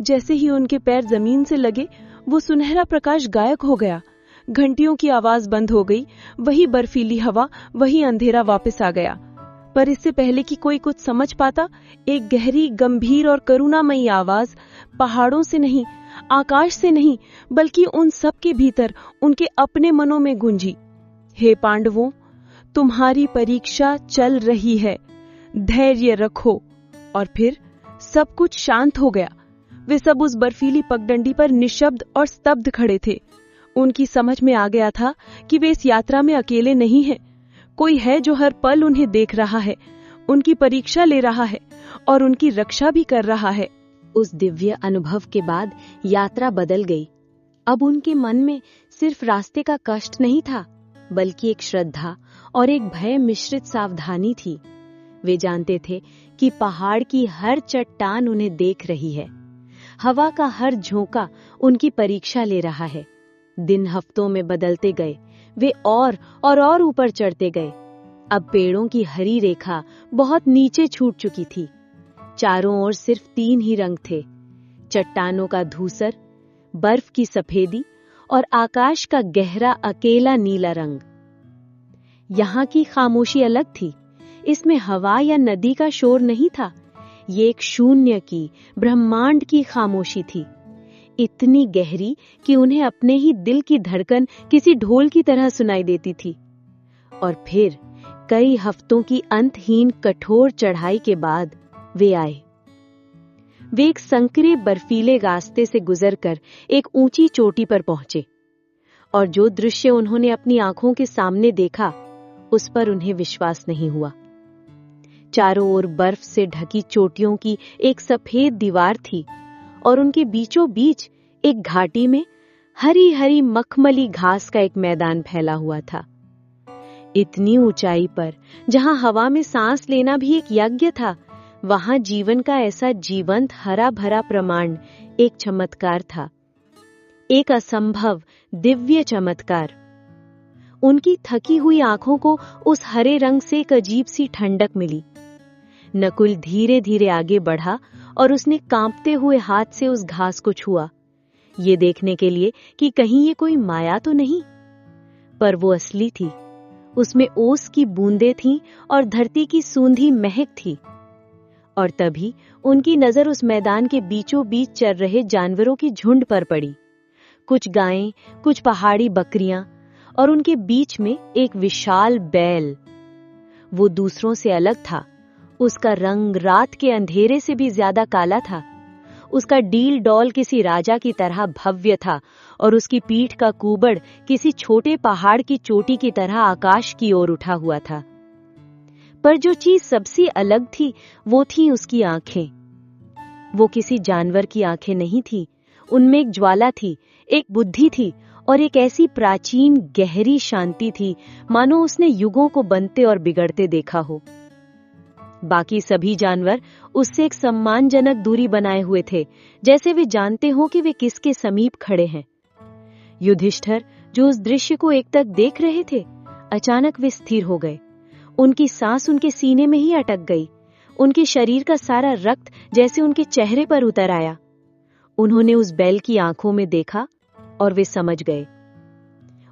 जैसे ही उनके पैर जमीन से लगे, वो सुनहरा प्रकाश गायब हो गया। घंटियों की आवाज बंद हो गई, वही बर्फीली हवा, वही अंधेरा वापस आ गया। पर इससे पहले कि कोई कुछ समझ पाता, एक गहरी, गंभीर और करुणामयी आवाज पहाड़ों से नहीं, आकाश से नहीं, बल्कि उन सब के भीतर, उनके अपने मनों में गूंजी। हे पांडवों, तुम्हारी परीक्षा चल रही है, धैर्य रखो। और फिर सब कुछ शांत हो गया। वे सब उस बर्फीली पगडंडी पर निशब्द और स्तब्ध खड़े थे। उनकी समझ में आ गया था कि वे इस यात्रा में अकेले नहीं हैं। कोई है जो हर पल उन्हें देख रहा है, उनकी परीक्षा ले रहा है और उनकी रक्षा भी कर रहा है। उस दिव्य अनुभव के बाद यात्रा बदल गई। अब उनके मन में सिर्फ रास्ते का कष्ट नहीं था, बल्कि एक श्रद्धा और एक भय मिश्रित सावधानी थी। वे जानते थे कि पहाड़ की हर चट्टान उन्हें देख रही है, हवा का हर झोंका उनकी परीक्षा ले रहा है। दिन हफ्तों में बदलते गए, वे और ऊपर चढ़ते गए। अब पेड़ों की हरी रेखा बहुत नीचे छूट चुकी थी। चारों ओर सिर्फ 3 ही रंग थे, चट्टानों का धूसर, बर्फ की सफेदी और आकाश का गहरा अकेला नीला रंग। यहाँ की खामोशी अलग थी। इसमें हवा या नदी का शोर नहीं था। ये एक शून्य की, ब्रह्मांड की खामोशी थी, इतनी गहरी कि उन्हें अपने ही दिल की धड़कन किसी ढोल की तरह सुनाई देती थी। और फिर कई हफ्तों की अंतहीन कठोर चढ़ाई के बाद वे आए। वे एक संकरे बर्फीले रास्ते से गुजरकर एक ऊंची चोटी पर पहुंचे और जो दृश्य उन्होंने अपनी आंखों के सामने देखा, उस पर उन्हें विश्वास नहीं हुआ। चारों ओर बर्फ से ढकी चोटियों की एक सफेद दीवार थी और उनके बीचों बीच एक घाटी में हरी हरी मखमली घास का एक मैदान फैला हुआ था। इतनी ऊंचाई पर, जहां हवा में सांस लेना भी एक यज्ञ था, वहां जीवन का ऐसा जीवंत हरा भरा प्रमाण एक चमत्कार था, एक असंभव दिव्य चमत्कार। उनकी थकी हुई आंखों को उस हरे रंग से एक अजीब सी ठंडक मिली। नकुल धीरे धीरे आगे बढ़ा और उसने कांपते हुए हाथ से उस घास को छुआ, ये देखने के लिए कि कहीं ये कोई माया तो नहीं। पर वो असली थी। उसमें ओस की बूंदें थीं और धरती की सूंधी महक थी। और तभी उनकी नजर उस मैदान के बीचों बीच चल रहे जानवरों की झुंड पर पड़ी। कुछ गायें, कुछ पहाड़ी बकरियां और उनके बीच में एक विशाल बैल। वो दूसरों से अलग था। उसका रंग रात के अंधेरे से भी ज्यादा काला था। उसका डील डॉल किसी राजा की तरह भव्य था और उसकी पीठ का कुबड़ किसी छोटे पहाड़ की चोटी की तरह आकाश की ओर उठा हुआ था। पर जो चीज सबसे अलग थी, वो थी उसकी आंखें। वो किसी जानवर की आंखें नहीं थी। उनमें एक ज्वाला थी, एक बुद्धि थी और एक ऐसी प्राचीन गहरी शांति थी, मानो उसने युगों को बनते और बिगड़ते देखा हो। बाकी सभी जानवर उससे एक सम्मानजनक दूरी बनाए हुए थे, जैसे वे जानते हो कि वे किसके समीप खड़े हैं। युधिष्ठिर, जो उस दृश्य को एकटक देख रहे थे, अचानक वे स्थिर हो गए। उनकी सांस उनके सीने में ही अटक गई। उनके शरीर का सारा रक्त जैसे उनके चेहरे पर उतर आया। उन्होंने उस बैल की आंखों में देखा और वे समझ गए।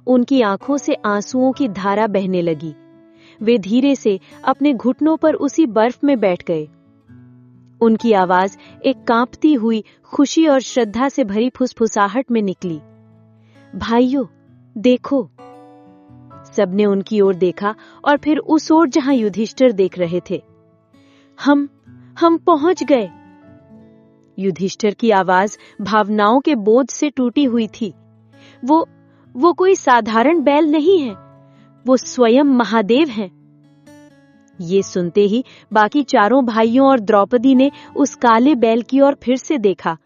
उनकी आंखों से आंसुओं की धारा बहने लगी। वे धीरे से अपने घुटनों पर उसी बर्फ में बैठ गए। उनकी आवाज एक कांपती हुई खुशी और श्रद्धा से भरी फुसफुसाहट में निकली। भाइयों, देखो। सबने उनकी ओर देखा और फिर उस ओर जहां युधिष्ठिर देख रहे थे। हम पहुंच गए। युधिष्ठिर की आवाज भावनाओं के बोझ से टूटी हुई थी। वो कोई साधारण बैल नहीं है, वो स्वयं महादेव हैं। ये सुनते ही बाकी चारों भाइयों और द्रौपदी ने उस काले बैल की ओर फिर से देखा,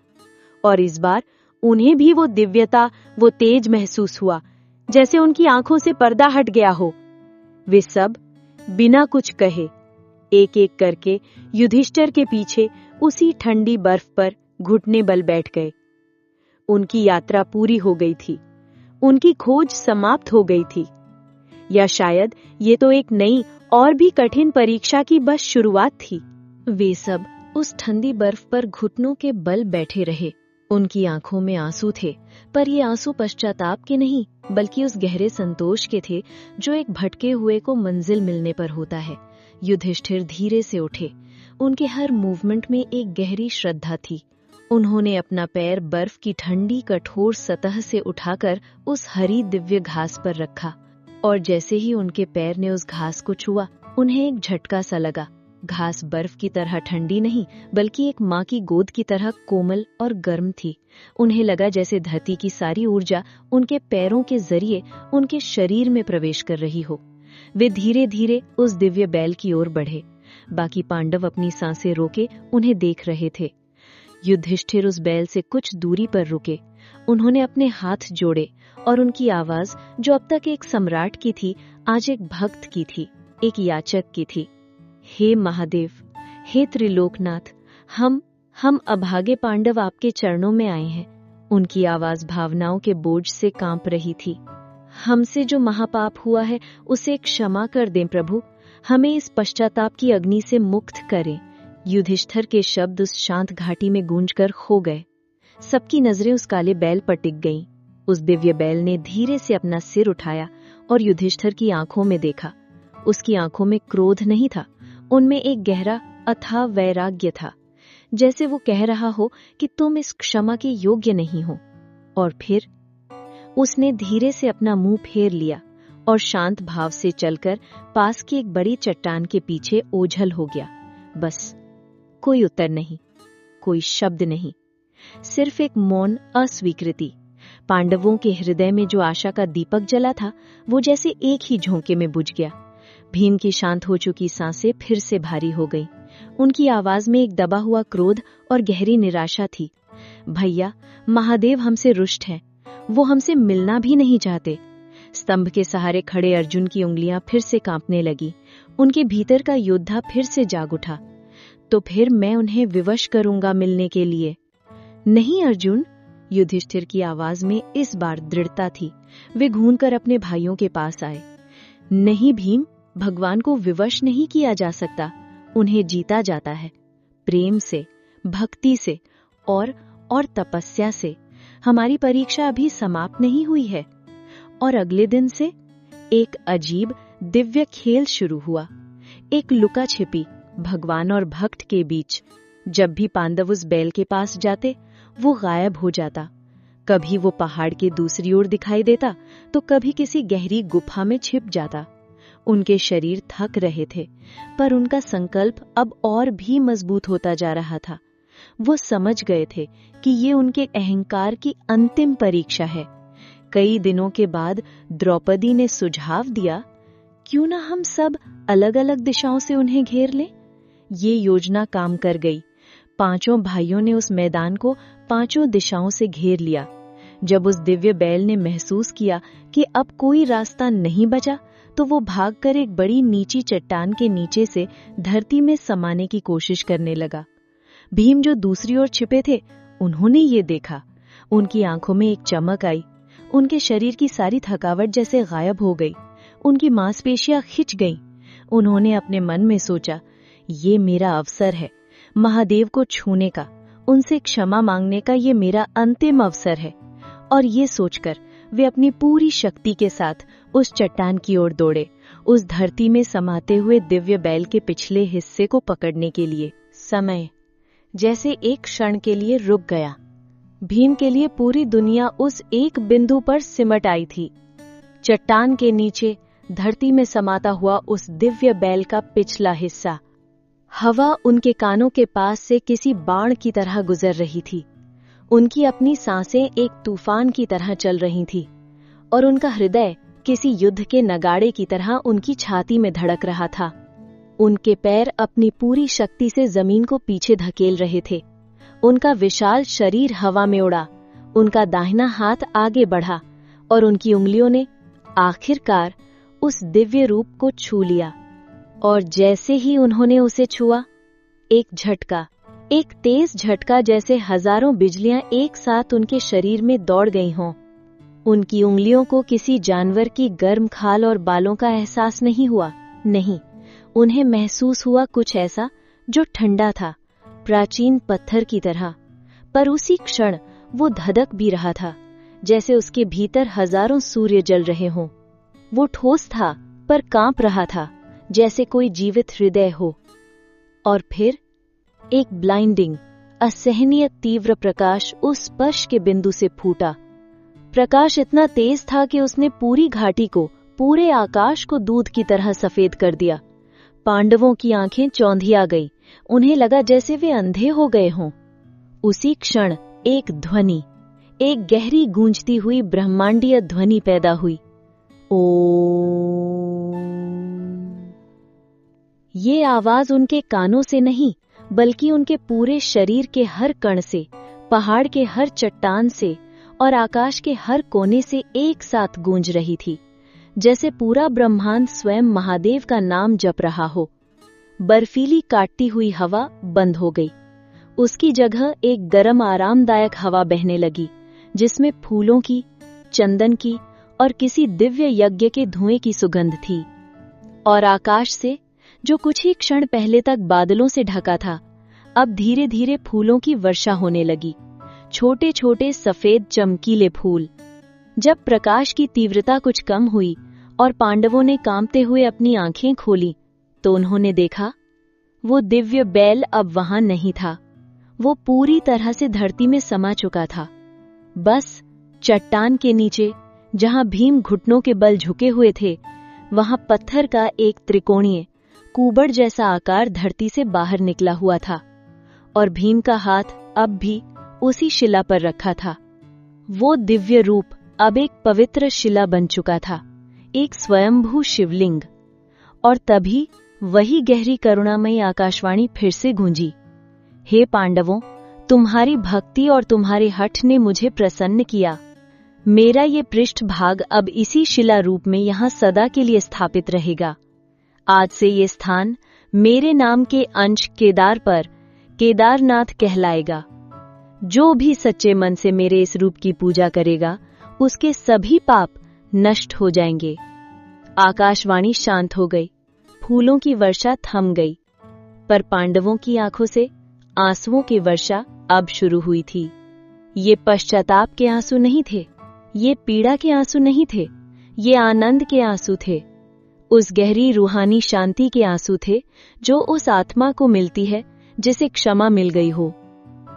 और इस बार उन्हें भी वो दिव्यता, वो तेज महसूस हुआ, जैसे उनकी आंखों से पर्दा हट गया हो। वे सब बिना कुछ कहे एक एक करके युधिष्ठिर के पीछे उसी ठंडी बर्फ पर घुटने बल बैठ गए। उनकी यात्रा पूरी हो गई थी, उनकी खोज समाप्त हो गई थी, या शायद ये तो एक नई और भी कठिन परीक्षा की बस शुरुआत थी। वे सब उस ठंडी बर्फ पर घुटनों के बल बैठे रहे। उनकी आंखों में आंसू थे, पर ये आंसू पश्चाताप के नहीं, बल्कि उस गहरे संतोष के थे जो एक भटके हुए को मंजिल मिलने पर होता है। युधिष्ठिर धीरे से उठे। उनके हर मूवमेंट में एक गहरी श्रद्धा थी। उन्होंने अपना पैर बर्फ की ठंडी कठोर सतह से उठाकर उस हरी दिव्य घास पर रखा, और जैसे ही उनके पैर ने उस घास को छुआ, उन्हें एक झटका सा लगा। घास बर्फ की तरह ठंडी नहीं, बल्कि एक माँ की गोद की तरह कोमल और गर्म थी। उन्हें लगा जैसे धरती की सारी ऊर्जा उनके पैरों के जरिए उनके शरीर में प्रवेश कर रही हो। वे धीरे धीरे उस दिव्य बैल की ओर बढ़े। बाकी पांडव अपनी सांसें रोके उन्हें देख रहे थे। युधिष्ठिर उस बैल से कुछ दूरी पर रुके। उन्होंने अपने हाथ जोड़े, और उनकी आवाज, जो अब तक एक सम्राट की थी, आज एक भक्त की थी, एक याचक की थी। हे महादेव, हे त्रिलोकनाथ, हम अभागे पांडव आपके चरणों में आए हैं। उनकी आवाज भावनाओं के बोझ से कांप रही थी। हमसे जो महापाप हुआ है उसे क्षमा कर दें प्रभु, हमें इस पश्चाताप की अग्नि से मुक्त करें। युधिष्ठिर के शब्द उस शांत घाटी में गूंजकर खो गए। सबकी नजरें उस काले बैल पर टिक गईं। उस दिव्य बैल ने धीरे से अपना सिर उठाया और युधिष्ठिर की आंखों में देखा। उसकी आंखों में क्रोध नहीं था, उनमें एक गहरा अथाह वैराग्य था, जैसे वो कह रहा हो कि तुम इस क्षमा के योग्य नहीं हो। और फिर उसने धीरे से अपना मुंह फेर लिया और शांत भाव से चलकर पास की एक बड़ी चट्टान के पीछे ओझल हो गया। बस कोई उत्तर नहीं, कोई शब्द नहीं, सिर्फ एक मौन अस्वीकृति। पांडवों के हृदय में जो आशा का दीपक जला था, वो जैसे एक ही झोंके में बुझ गया। भीम की शांत हो चुकी सांसें फिर से भारी हो गईं। उनकी आवाज में एक दबा हुआ क्रोध और गहरी निराशा थी। भैया, महादेव हमसे रुष्ट हैं, वो हमसे मिलना भी नहीं चाहते। स्तंभ के सहारे खड़े अर्जुन की उंगलियां फिर से कांपने लगी। उनके भीतर का योद्धा फिर से जाग उठा। तो फिर मैं उन्हें विवश करूंगा मिलने के लिए। नहीं अर्जुन, युधिष्ठिर की आवाज में इस बार दृढ़ता थी। वे घूमकर अपने भाइयों के पास आए। नहीं भीम, भगवान को विवश नहीं किया जा सकता, उन्हें जीता जाता है, प्रेम से, भक्ति से और तपस्या से। हमारी परीक्षा अभी समाप्त नहीं हुई है। और अगले दिन से एक अजीब दिव्य खेल शुरू हुआ, एक लुका छिपी भगवान और भक्त के बीच। जब भी पांडव उस बैल के पास जाते, वो गायब हो जाता। कभी वो पहाड़ के दूसरी ओर दिखाई देता, तो कभी किसी गहरी गुफा में छिप जाता। उनके शरीर थक रहे थे, पर उनका संकल्प अब और भी मजबूत होता जा रहा था। वो समझ गए थे कि ये उनके अहंकार की अंतिम परीक्षा है। कई दिनों के बाद द्रौपदी ने सुझाव दिया, क्यों ना हम सब अलग अलग दिशाओं से उन्हें घेर लें। ये योजना काम कर गई। पांचों भाइयों ने उस मैदान को पांचों दिशाओं से घेर लिया। जब उस दिव्य बैल ने महसूस किया कि अब कोई रास्ता नहीं बचा, तो वो भागकर एक बड़ी नीची चट्टान के नीचे से धरती में समाने की कोशिश करने लगा। भीम जो दूसरी ओर छिपे थे, उन्होंने ये देखा। उनकी आंखों में एक चमक आई। उनके शरीर की सारी थकावट जैसे गायब हो गई। उनकी मांसपेशियां खिंच गईं। उन्होंने अपने मन में सोचा, ये मेरा अवसर है, महादेव को छूने का, उनसे क्षमा मांगने का ये मेरा अंतिम अवसर है। और ये सोचकर वे अपनी पूरी शक्ति के साथ उस चट्टान की ओर दौड़े, उस धरती में समाते हुए दिव्य बैल के पिछले हिस्से को पकड़ने के लिए। समय जैसे एक क्षण के लिए रुक गया। भीम के लिए पूरी दुनिया उस एक बिंदु पर सिमट आई थी। चट्टान के नीचे धरती में समाता हुआ उस दिव्य बैल का पिछला हिस्सा। हवा उनके कानों के पास से किसी बाण की तरह गुजर रही थी। उनकी अपनी सांसें एक तूफान की तरह चल रही थी और उनका हृदय किसी युद्ध के नगाड़े की तरह उनकी छाती में धड़क रहा था। उनके पैर अपनी पूरी शक्ति से जमीन को पीछे धकेल रहे थे। उनका विशाल शरीर हवा में उड़ा, उनका दाहिना हाथ आगे बढ़ा और उनकी उंगलियों ने आखिरकार उस दिव्य रूप को छू लिया। और जैसे ही उन्होंने उसे छुआ, एक झटका, एक तेज झटका, जैसे हजारों बिजलियां एक साथ उनके शरीर में दौड़ गई हों। उनकी उंगलियों को किसी जानवर की गर्म खाल और बालों का एहसास नहीं हुआ। नहीं, उन्हें महसूस हुआ कुछ ऐसा जो ठंडा था, प्राचीन पत्थर की तरह। पर उसी क्षण वो धधक भी रहा था, जैसे उसके भीतर हजारों सूर्य जल रहे हों। वो ठोस था पर कांप रहा था, जैसे कोई जीवित हृदय हो। और फिर एक ब्लाइंडिंग, असहनीय तीव्र प्रकाश उस स्पर्श के बिंदु से फूटा। प्रकाश इतना तेज था कि उसने पूरी घाटी को, पूरे आकाश को दूध की तरह सफेद कर दिया। पांडवों की आंखें चौंधिया गई। उन्हें लगा जैसे वे अंधे हो गए हों। उसी क्षण एक ध्वनि, एक गहरी गूंजती हुई ब्रह्मांडीय ध्वनि पैदा हुई। ओम। ये आवाज उनके कानों से नहीं, बल्कि उनके पूरे शरीर के हर कण से, पहाड़ के हर चट्टान से और आकाश के हर कोने से एक साथ गूंज रही थी, जैसे पूरा ब्रह्मांड स्वयं महादेव का नाम जप रहा हो। बर्फीली काटती हुई हवा बंद हो गई। उसकी जगह एक गर्म आरामदायक हवा बहने लगी, जिसमें फूलों की, चंदन की और किसी दिव्य यज्ञ के धुएं की सुगंध थी। और आकाश से, जो कुछ ही क्षण पहले तक बादलों से ढका था, अब धीरे धीरे फूलों की वर्षा होने लगी, छोटे छोटे सफेद चमकीले फूल। जब प्रकाश की तीव्रता कुछ कम हुई और पांडवों ने कांपते हुए अपनी आंखें खोली, तो उन्होंने देखा वो दिव्य बैल अब वहां नहीं था। वो पूरी तरह से धरती में समा चुका था। बस चट्टान के नीचे, जहां भीम घुटनों के बल झुके हुए थे, वहां पत्थर का एक त्रिकोणीय, कुबड़ जैसा आकार धरती से बाहर निकला हुआ था और भीम का हाथ अब भी उसी शिला पर रखा था। वो दिव्य रूप अब एक पवित्र शिला बन चुका था, एक स्वयंभू शिवलिंग। और तभी वही गहरी करुणामयी आकाशवाणी फिर से गूंजी। हे पांडवों, तुम्हारी भक्ति और तुम्हारे हठ ने मुझे प्रसन्न किया। मेरा ये पृष्ठभाग अब इसी शिला रूप में यहाँ सदा के लिए स्थापित रहेगा। आज से ये स्थान मेरे नाम के अंश केदार पर केदारनाथ कहलाएगा। जो भी सच्चे मन से मेरे इस रूप की पूजा करेगा, उसके सभी पाप नष्ट हो जाएंगे। आकाशवाणी शांत हो गई, फूलों की वर्षा थम गई, पर पांडवों की आंखों से आंसुओं की वर्षा अब शुरू हुई थी। ये पश्चाताप के आंसू नहीं थे, ये पीड़ा के आंसू नहीं थे, ये आनंद के आंसू थे। उस गहरी रूहानी शांति के आंसू थे जो उस आत्मा को मिलती है जिसे क्षमा मिल गई हो।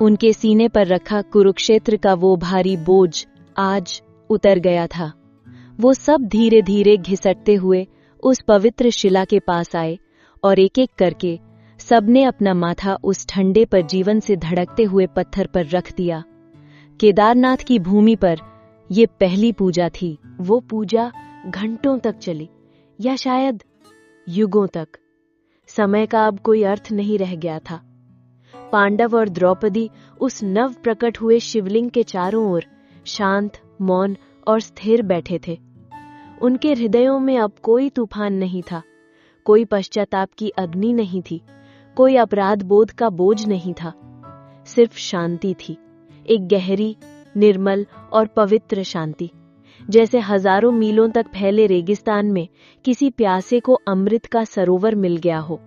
उनके सीने पर रखा कुरुक्षेत्र का वो भारी बोझ आज उतर गया था। वो सब धीरे धीरे घिसटते हुए उस पवित्र शिला के पास आए और एक एक करके सबने अपना माथा उस ठंडे पर जीवन से धड़कते हुए पत्थर पर रख दिया। केदारनाथ की भूमि पर ये पहली पूजा थी। वो पूजा घंटों तक चली, या शायद युगों तक। समय का अब कोई अर्थ नहीं रह गया था। पांडव और द्रौपदी उस नव प्रकट हुए शिवलिंग के चारों ओर शांत, मौन और स्थिर बैठे थे। उनके हृदयों में अब कोई तूफान नहीं था, कोई पश्चाताप की अग्नि नहीं थी, कोई अपराध बोध का बोझ नहीं था। सिर्फ शांति थी, एक गहरी, निर्मल और पवित्र शांति, जैसे हजारों मीलों तक फैले रेगिस्तान में किसी प्यासे को अमृत का सरोवर मिल गया हो।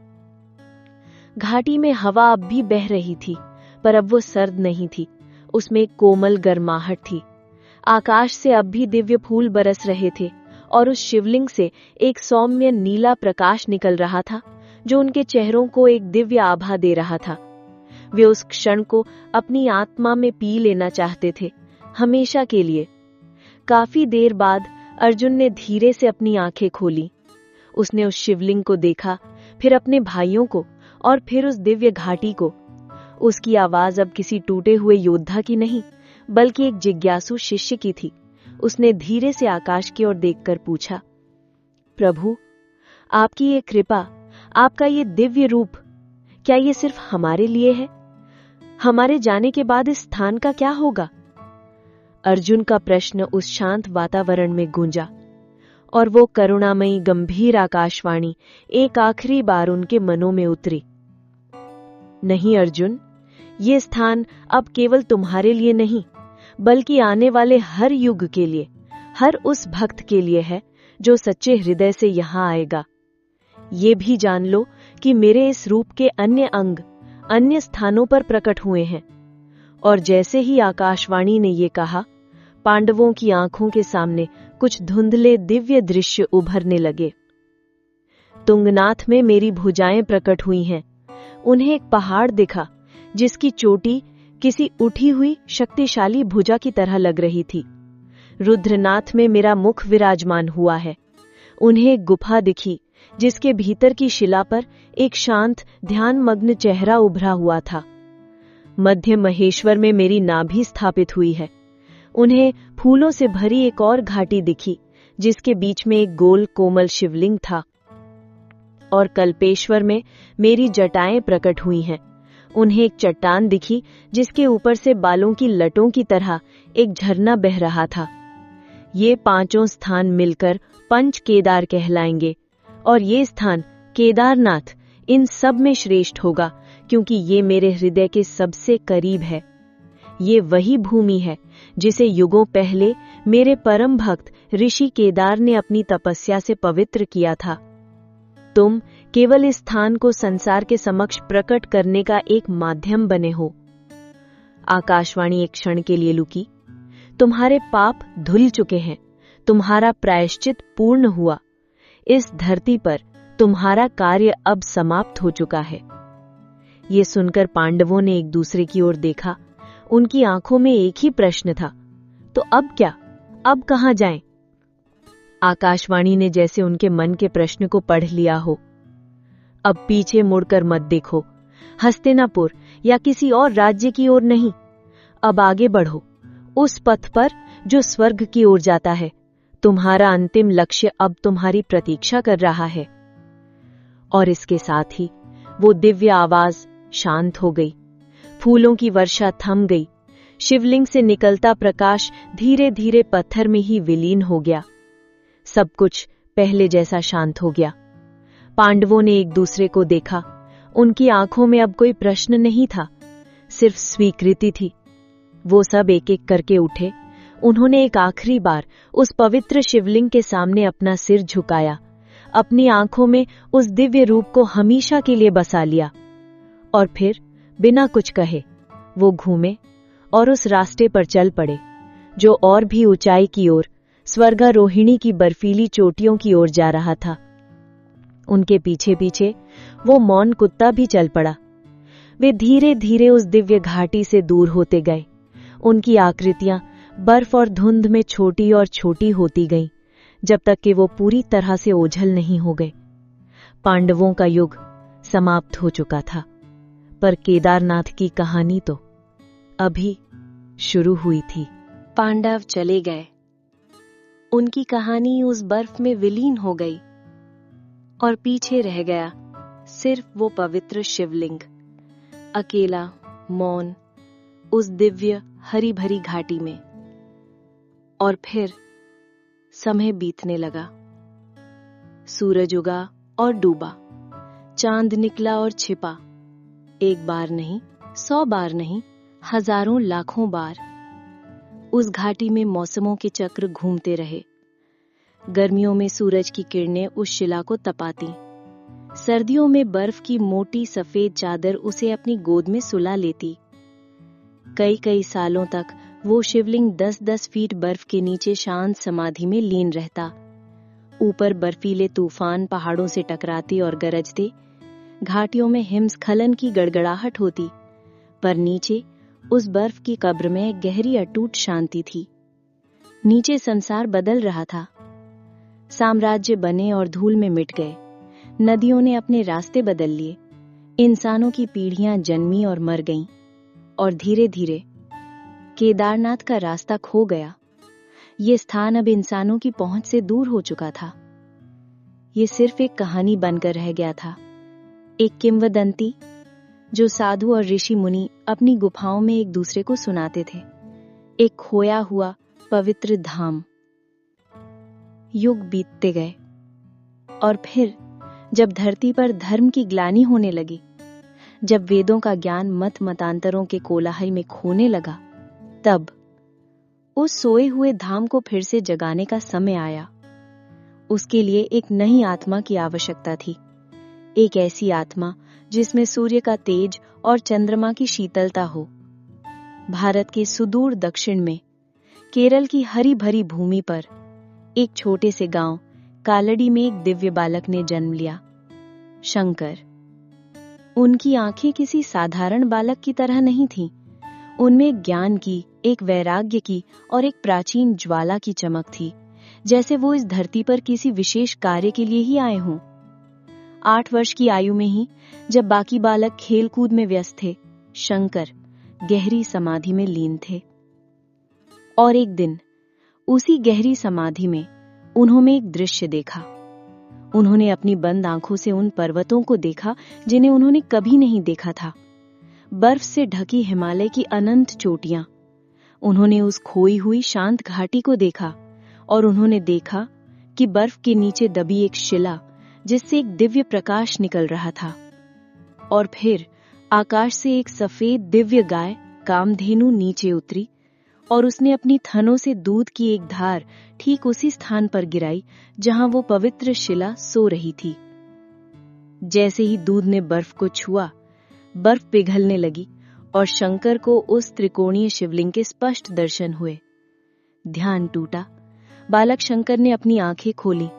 घाटी में हवा अब भी बह रही थी, पर अब वो सर्द नहीं थी, उसमें एक कोमल गर्माहट थी। आकाश से अब भी दिव्य फूल बरस रहे थे और उस शिवलिंग से एक सौम्य नीला प्रकाश निकल रहा था जो उनके चेहरों को एक दिव्य आभा दे रहा था। वे उस क्षण को अपनी आत्मा में पी लेना चाहते थे, हमेशा के लिए। काफी देर बाद अर्जुन ने धीरे से अपनी आंखें खोली। उसने उस शिवलिंग को देखा, फिर अपने भाइयों को और फिर उस दिव्य घाटी को। उसकी आवाज अब किसी टूटे हुए योद्धा की नहीं, बल्कि एक जिज्ञासु शिष्य की थी। उसने धीरे से आकाश की ओर देखकर पूछा, प्रभु, आपकी ये कृपा, आपका ये दिव्य रूप, क्या ये सिर्फ हमारे लिए है? हमारे जाने के बाद इस स्थान का क्या होगा? अर्जुन का प्रश्न उस शांत वातावरण में गूंजा, और वो करुणामयी गंभीर आकाशवाणी एक आखिरी बार उनके मनों में उतरी। नहीं अर्जुन, ये स्थान अब केवल तुम्हारे लिए नहीं, बल्कि आने वाले हर युग के लिए, हर उस भक्त के लिए है जो सच्चे हृदय से यहां आएगा। ये भी जान लो कि मेरे इस रूप के अन्य अंग अन्य स्थानों पर प्रकट हुए हैं। और जैसे ही आकाशवाणी ने ये कहा, पांडवों की आंखों के सामने कुछ धुंधले दिव्य दृश्य उभरने लगे। तुंगनाथ में मेरी भुजाएं प्रकट हुई हैं। उन्हें एक पहाड़ दिखा जिसकी चोटी किसी उठी हुई शक्तिशाली भुजा की तरह लग रही थी। रुद्रनाथ में मेरा मुख विराजमान हुआ है। उन्हें एक गुफा दिखी जिसके भीतर की शिला पर एक शांत ध्यानमग्न चेहरा उभरा हुआ था। मध्य महेश्वर में मेरी नाभि स्थापित हुई है। उन्हें फूलों से भरी एक और घाटी दिखी जिसके बीच में एक गोल कोमल शिवलिंग था। और कल्पेश्वर में मेरी जटाएं प्रकट हुई हैं। उन्हें एक चट्टान दिखी जिसके ऊपर से बालों की लटों की तरह एक झरना बह रहा था। ये पांचों स्थान मिलकर पंच केदार कहलाएंगे, और ये स्थान केदारनाथ इन सब में श्रेष्ठ होगा, क्योंकि ये मेरे हृदय के सबसे करीब है। ये वही भूमि है जिसे युगों पहले मेरे परम भक्त ऋषि केदार ने अपनी तपस्या से पवित्र किया था। तुम केवल इस स्थान को संसार के समक्ष प्रकट करने का एक माध्यम बने हो। आकाशवाणी एक क्षण के लिए लुकी। तुम्हारे पाप धुल चुके हैं, तुम्हारा प्रायश्चित पूर्ण हुआ। इस धरती पर तुम्हारा कार्य अब समाप्त हो चुका है। ये सुनकर पांडवों ने एक दूसरे की ओर देखा। उनकी आंखों में एक ही प्रश्न था, तो अब क्या, अब कहां जाएं? आकाशवाणी ने जैसे उनके मन के प्रश्न को पढ़ लिया हो। अब पीछे मुड़कर मत देखो, हस्तिनापुर या किसी और राज्य की ओर नहीं। अब आगे बढ़ो, उस पथ पर जो स्वर्ग की ओर जाता है। तुम्हारा अंतिम लक्ष्य अब तुम्हारी प्रतीक्षा कर रहा है। और इसके साथ ही वो दिव्य आवाज शांत हो गई। फूलों की वर्षा थम गई। शिवलिंग से निकलता प्रकाश धीरे धीरे पत्थर में ही विलीन हो गया। सब कुछ पहले जैसा शांत हो गया। पांडवों ने एक दूसरे को देखा। उनकी आंखों में अब कोई प्रश्न नहीं था, सिर्फ स्वीकृति थी। वो सब एक एक करके उठे। उन्होंने एक आखिरी बार उस पवित्र शिवलिंग के सामने अपना सिर झुकाया, अपनी आंखों में उस दिव्य रूप को हमेशा के लिए बसा लिया। और फिर बिना कुछ कहे वो घूमे और उस रास्ते पर चल पड़े जो और भी ऊंचाई की ओर, स्वर्गारोहिणी की बर्फीली चोटियों की ओर जा रहा था। उनके पीछे पीछे वो मौन कुत्ता भी चल पड़ा। वे धीरे धीरे उस दिव्य घाटी से दूर होते गए। उनकी आकृतियां बर्फ और धुंध में छोटी और छोटी होती गईं, जब तक कि वो पूरी तरह से ओझल नहीं हो गए। पांडवों का युग समाप्त हो चुका था, पर केदारनाथ की कहानी तो अभी शुरू हुई थी। पांडव चले गए। उनकी कहानी उस बर्फ में विलीन हो गई और पीछे रह गया सिर्फ वो पवित्र शिवलिंग, अकेला, मौन, उस दिव्य हरी भरी घाटी में। और फिर समय बीतने लगा। सूरज उगा और डूबा, चांद निकला और छिपा। एक बार नहीं, 100 बार नहीं, हजारों लाखों बार उस घाटी में मौसमों के चक्र घूमते रहे। गर्मियों में सूरज की किरणें उस शिला को तपाती। सर्दियों में बर्फ की मोटी सफेद चादर उसे अपनी गोद में सुला लेती। कई कई सालों तक वो शिवलिंग 10-10 फीट बर्फ के नीचे शांत समाधि में लीन रहता। ऊपर बर्फीले तूफान पहाड़ों से टकराते और गरजते। घाटियों में हिमस्खलन की गड़गड़ाहट होती, पर नीचे उस बर्फ की कब्र में गहरी अटूट शांति थी। नीचे संसार बदल रहा था। साम्राज्य बने और धूल में मिट गए। नदियों ने अपने रास्ते बदल लिए। इंसानों की पीढ़ियां जन्मी और मर गईं, और धीरे धीरे केदारनाथ का रास्ता खो गया। ये स्थान अब इंसानों की पहुंच से दूर हो चुका था। ये सिर्फ एक कहानी बनकर रह गया था, एक किंवदंती जो साधु और ऋषि मुनि अपनी गुफाओं में एक दूसरे को सुनाते थे। एक खोया हुआ पवित्र धाम। युग बीतते गए, और फिर जब धरती पर धर्म की ग्लानि होने लगी, जब वेदों का ज्ञान मत मतांतरों के कोलाहल में खोने लगा, तब उस सोए हुए धाम को फिर से जगाने का समय आया। उसके लिए एक नई आत्मा की आवश्यकता थी, एक ऐसी आत्मा जिसमें सूर्य का तेज और चंद्रमा की शीतलता हो। भारत के सुदूर दक्षिण में केरल की हरी भरी भूमि पर एक छोटे से गांव कालड़ी में एक दिव्य बालक ने जन्म लिया, शंकर। उनकी आंखें किसी साधारण बालक की तरह नहीं थीं। उनमें एक ज्ञान की, एक वैराग्य की और एक प्राचीन ज्वाला की चमक थी, जैसे वो इस धरती पर किसी विशेष कार्य के लिए ही आए हों। 8 वर्ष की आयु में ही जब बाकी बालक खेलकूद में व्यस्त थे, शंकर गहरी समाधि में लीन थे। और एक दिन उसी गहरी समाधि में उन्होंने एक दृश्य देखा। उन्होंने अपनी बंद आंखों से उन पर्वतों को देखा जिन्हें उन्होंने कभी नहीं देखा था। बर्फ से ढकी हिमालय की अनंत चोटियां। उन्होंने उस खोई हुई शांत घाटी को देखा, और उन्होंने देखा कि बर्फ के नीचे दबी एक शिला जिससे एक दिव्य प्रकाश निकल रहा था। और फिर आकाश से एक सफेद दिव्य गाय कामधेनु नीचे उतरी, और उसने अपनी थनों से दूध की एक धार ठीक उसी स्थान पर गिराई जहां वो पवित्र शिला सो रही थी। जैसे ही दूध ने बर्फ को छुआ, बर्फ पिघलने लगी और शंकर को उस त्रिकोणीय शिवलिंग के स्पष्ट दर्शन हुए। ध्यान टूटा। बालक शंकर ने अपनी आंखें खोली।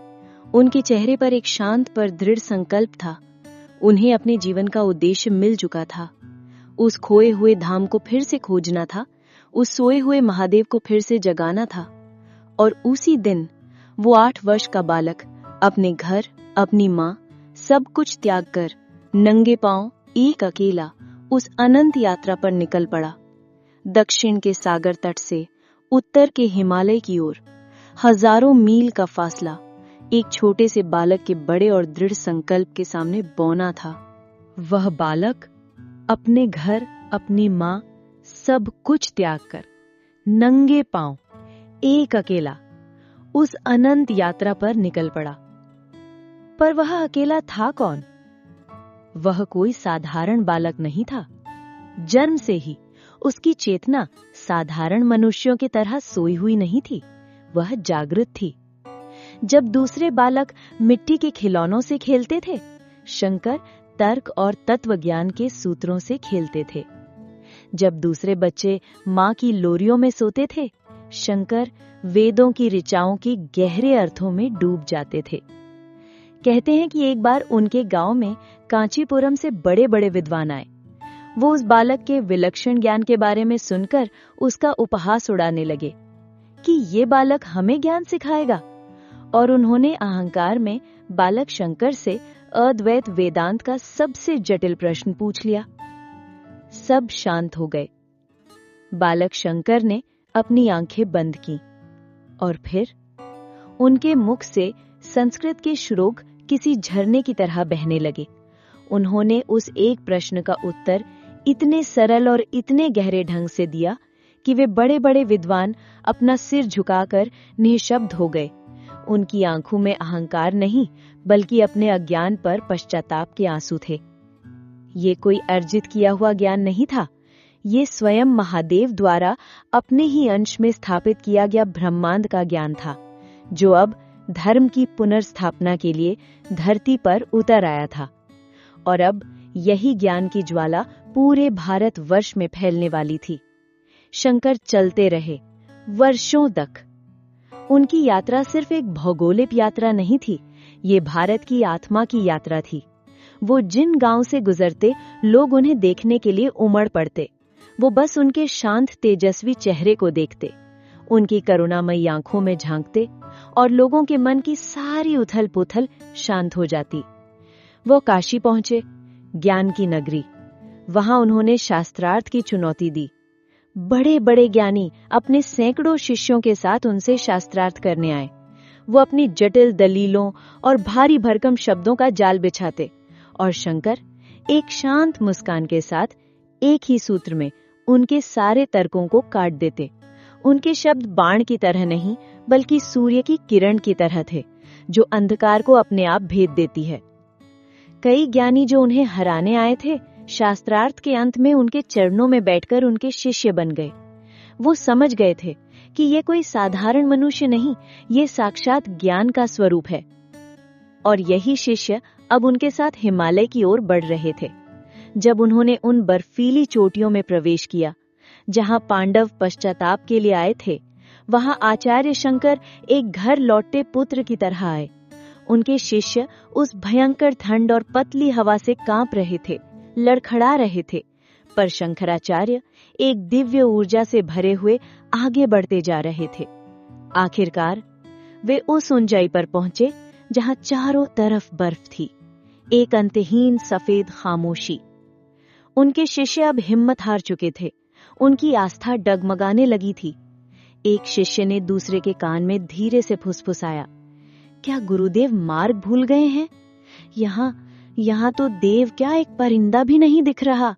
उनके चेहरे पर एक शांत पर दृढ़ संकल्प था। उन्हें अपने जीवन का उद्देश्य मिल चुका था। उस खोए हुए धाम को फिर से खोजना था, उस सोए हुए महादेव को फिर से जगाना था। और उसी दिन वो 8 वर्ष का बालक अपने घर, अपनी मां, सब कुछ त्याग कर नंगे पांव एक अकेला उस अनंत यात्रा पर निकल पड़ा। दक्षिण के सागर तट से उत्तर के हिमालय की ओर हजारों मील का फासला एक छोटे से बालक के बड़े और दृढ़ संकल्प के सामने बौना था। वह बालक अपने घर, अपनी मां, सब कुछ त्याग कर नंगे पांव एक अकेला उस अनंत यात्रा पर निकल पड़ा। पर वह अकेला था कौन? वह कोई साधारण बालक नहीं था। जन्म से ही उसकी चेतना साधारण मनुष्यों की तरह सोई हुई नहीं थी, वह जागृत थी। जब दूसरे बालक मिट्टी के खिलौनों से खेलते थे, शंकर तर्क और तत्व ज्ञान के सूत्रों से खेलते थे। जब दूसरे बच्चे मां की लोरियों में सोते थे, शंकर वेदों की ऋचाओं के गहरे अर्थों में डूब जाते थे। कहते हैं कि एक बार उनके गांव में कांचीपुरम से बड़े बड़े विद्वान आए। वो उस बालक के विलक्षण ज्ञान के बारे में सुनकर उसका उपहास उड़ाने लगे कि ये बालक हमें ज्ञान सिखाएगा। और उन्होंने अहंकार में बालक शंकर से अद्वैत वेदांत का सबसे जटिल प्रश्न पूछ लिया। सब शांत हो गए। बालक शंकर ने अपनी आंखें बंद की, और फिर उनके मुख से संस्कृत के श्लोक किसी झरने की तरह बहने लगे। उन्होंने उस एक प्रश्न का उत्तर इतने सरल और इतने गहरे ढंग से दिया कि वे बड़े बड़े विद्वान अपना सिर झुकाकर निशब्द हो गए। उनकी आंखों में अहंकार नहीं, बल्कि अपने अज्ञान पर पश्चाताप के आंसू थे। ये कोई अर्जित किया हुआ ज्ञान नहीं था, ये स्वयं महादेव द्वारा अपने ही अंश में स्थापित किया गया ब्रह्मांड का ज्ञान था, जो अब धर्म की पुनर्स्थापना के लिए धरती पर उतर आया था। और अब यही ज्ञान की ज्वाला पूरे भारतवर्ष में फैलने वाली थी। शंकर चलते रहे वर्षों तक। उनकी यात्रा सिर्फ एक भौगोलिक यात्रा नहीं थी, ये भारत की आत्मा की यात्रा थी। वो जिन गांव से गुजरते, लोग उन्हें देखने के लिए उमड़ पड़ते। वो बस उनके शांत तेजस्वी चेहरे को देखते, उनकी करुणामयी आंखों में झांकते, और लोगों के मन की सारी उथल पुथल शांत हो जाती। वो काशी पहुंचे, ज्ञान की नगरी। वहां उन्होंने शास्त्रार्थ की चुनौती दी। बड़े बड़े ज्ञानी अपने सैकड़ों शिष्यों के साथ उनसे शास्त्रार्थ करने आए। वो अपनी जटिल दलीलों और भारी भरकम शब्दों का जाल बिछाते और शंकर एक शांत मुस्कान के साथ एक ही सूत्र में उनके सारे तर्कों को काट देते। उनके शब्द बाण की तरह नहीं, बल्कि सूर्य की किरण की तरह थे, जो अंधकार को अपने आप भेद देती है। कई ज्ञानी जो उन्हें हराने आए थे, शास्त्रार्थ के अंत में उनके चरणों में बैठकर उनके शिष्य बन गए। वो समझ गए थे कि ये कोई साधारण मनुष्य नहीं, ये साक्षात ज्ञान का स्वरूप है। और यही शिष्य अब उनके साथ हिमालय की ओर बढ़ रहे थे। जब उन्होंने उन बर्फीली चोटियों में प्रवेश किया जहां पांडव पश्चाताप के लिए आए थे, वहां आचार्य शंकर एक घर लौटते पुत्र की तरह आए। उनके शिष्य उस भयंकर ठंड और पतली हवा से कांप रहे थे, लड़खड़ा रहे थे, पर शंकराचार्य एक दिव्य ऊर्जा से भरे हुए आगे बढ़ते जा रहे थे। आखिरकार वे उस ऊंचाई पर पहुंचे जहां चारों तरफ बर्फ थी, एक अंतहीन सफेद खामोशी। उनके शिष्य अब हिम्मत हार चुके थे, उनकी आस्था डगमगाने लगी थी। एक शिष्य ने दूसरे के कान में धीरे से फुसफुसाया, क्या गुरुदेव मार्ग भूल गए हैं? यहाँ तो देव क्या एक परिंदा भी नहीं दिख रहा।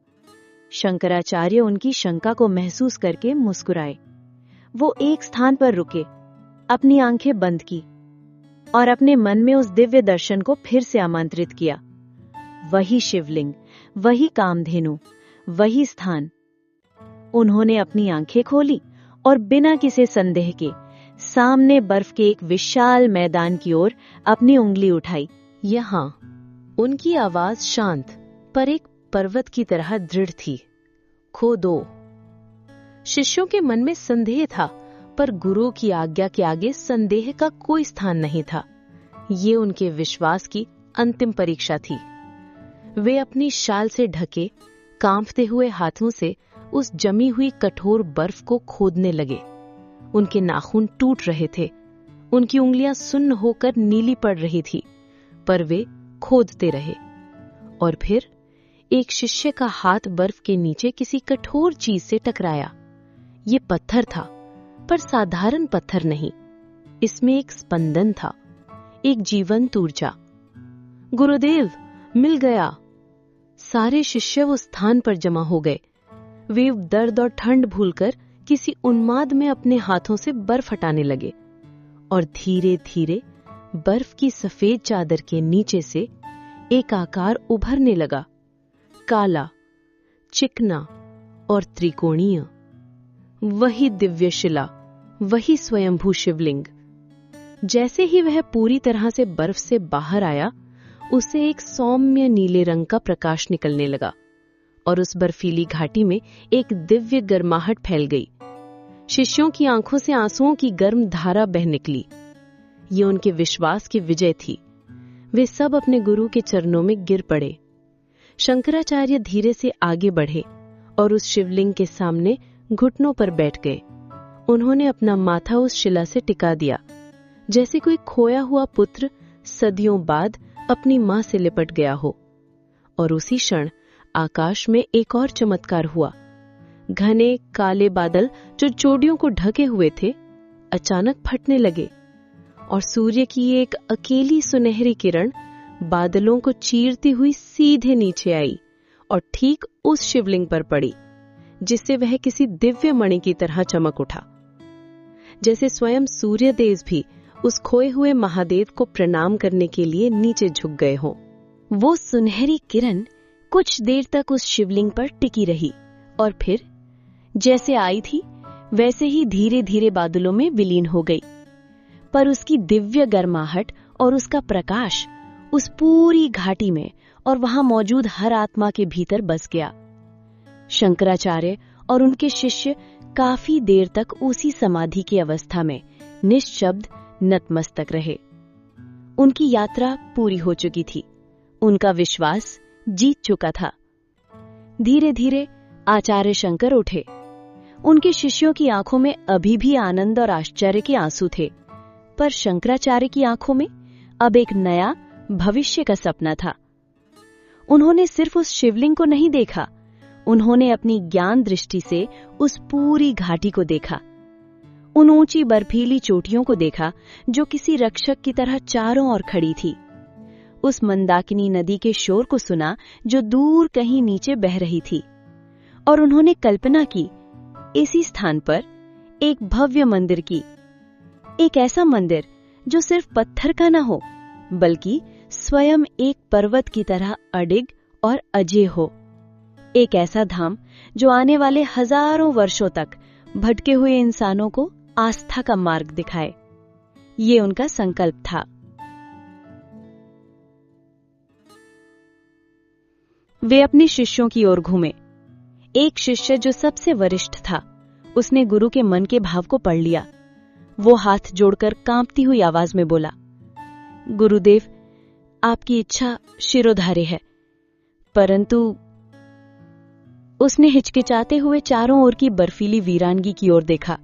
शंकराचार्य उनकी शंका को महसूस करके मुस्कुराए। वो एक स्थान पर रुके, अपनी आंखें बंद की और अपने मन में उस दिव्य दर्शन को फिर से आमंत्रित किया। वही शिवलिंग, वही कामधेनु, वही स्थान। उन्होंने अपनी आंखें खोली और बिना किसी संदेह के सामने बर्फ के एक विशाल मैदान की ओर अपनी उंगली उठाई। यहाँ उनकी आवाज शांत पर एक पर्वत की तरह दृढ़ थी। खोदो। शिष्यों के मन में संदेह था, पर गुरु की आज्ञा के आगे संदेह का कोई स्थान नहीं था। ये उनके विश्वास की अंतिम परीक्षा थी। वे अपनी शाल से ढके कांपते हुए हाथों से उस जमी हुई कठोर बर्फ को खोदने लगे। उनके नाखून टूट रहे थे, उनकी उंगलियां सुन्न होकर नीली पड़ रही थी, पर वे खोदते रहे। और फिर एक शिष्य का हाथ बर्फ के नीचे किसी कठोर चीज से टकराया। ये पत्थर था, पर साधारण पत्थर नहीं। इसमें एक स्पंदन था, एक जीवंत ऊर्जा। गुरुदेव, मिल गया। सारे शिष्य उस स्थान पर जमा हो गए। वे दर्द और ठंड भूलकर किसी उन्माद में अपने हाथों से बर्फ हटाने लगे और धीरे धीरे बर्फ की सफेद चादर के नीचे से एक आकार उभरने लगा, काला, चिकना और त्रिकोणीय। वही दिव्य शिला, वही स्वयंभू शिवलिंग। जैसे ही वह पूरी तरह से बर्फ से बाहर आया, उसे एक सौम्य नीले रंग का प्रकाश निकलने लगा और उस बर्फीली घाटी में एक दिव्य गर्माहट फैल गई। शिष्यों की आंखों से आंसुओं की गर्म धारा बह निकली। ये उनके विश्वास की विजय थी। वे सब अपने गुरु के चरणों में गिर पड़े। शंकराचार्य धीरे से आगे बढ़े और उस शिवलिंग के सामने घुटनों पर बैठ गए। उन्होंने अपना माथा उस शिला से टिका दिया, जैसे कोई खोया हुआ पुत्र सदियों बाद अपनी मां से लिपट गया हो। और उसी क्षण आकाश में एक और चमत्कार हुआ। घने काले बादल जो चोटियों को ढके हुए थे, अचानक फटने लगे और सूर्य की एक अकेली सुनहरी किरण बादलों को चीरती हुई सीधे नीचे आई और ठीक उस शिवलिंग पर पड़ी, जिससे वह किसी दिव्य मणि की तरह चमक उठा। जैसे स्वयं सूर्यदेव भी उस खोए हुए महादेव को प्रणाम करने के लिए नीचे झुक गए हों। वो सुनहरी किरण कुछ देर तक उस शिवलिंग पर टिकी रही और फिर जैसे आई थी वैसे ही धीरे धीरे बादलों में विलीन हो गई। पर उसकी दिव्य गर्माहट और उसका प्रकाश उस पूरी घाटी में और वहां मौजूद हर आत्मा के भीतर बस गया। शंकराचार्य और उनके शिष्य काफी देर तक उसी समाधि की अवस्था में निश्शब्द नतमस्तक रहे। उनकी यात्रा पूरी हो चुकी थी, उनका विश्वास जीत चुका था। धीरे धीरे आचार्य शंकर उठे। उनके शिष्यों की आंखों में अभी भी आनंद और आश्चर्य के आंसू थे, पर शंकराचार्य की आंखों में अब एक नया भविष्य का सपना था। उन्होंने सिर्फ उस शिवलिंग को नहीं देखा, उन्होंने अपनी ज्ञान दृष्टि से उस पूरी घाटी को देखा, उन ऊंची बर्फीली चोटियों को देखा जो किसी रक्षक की तरह चारों ओर खड़ी थी, उस मंदाकिनी नदी के शोर को सुना जो दूर कहीं नीचे बह रही थी, और उन्होंने कल्पना की इसी स्थान पर एक भव्य मंदिर की, एक ऐसा मंदिर जो सिर्फ पत्थर का न हो बल्कि स्वयं एक पर्वत की तरह अडिग और अजेय हो, एक ऐसा धाम जो आने वाले हजारों वर्षों तक भटके हुए इंसानों को आस्था का मार्ग दिखाए। ये उनका संकल्प था। वे अपने शिष्यों की ओर घूमे। एक शिष्य जो सबसे वरिष्ठ था, उसने गुरु के मन के भाव को पढ़ लिया। वो हाथ जोड़कर कांपती हुई आवाज में बोला, गुरुदेव, आपकी इच्छा शिरोधार्य है, परंतु। उसने हिचकिचाते हुए चारों ओर की बर्फीली वीरानगी की ओर देखा।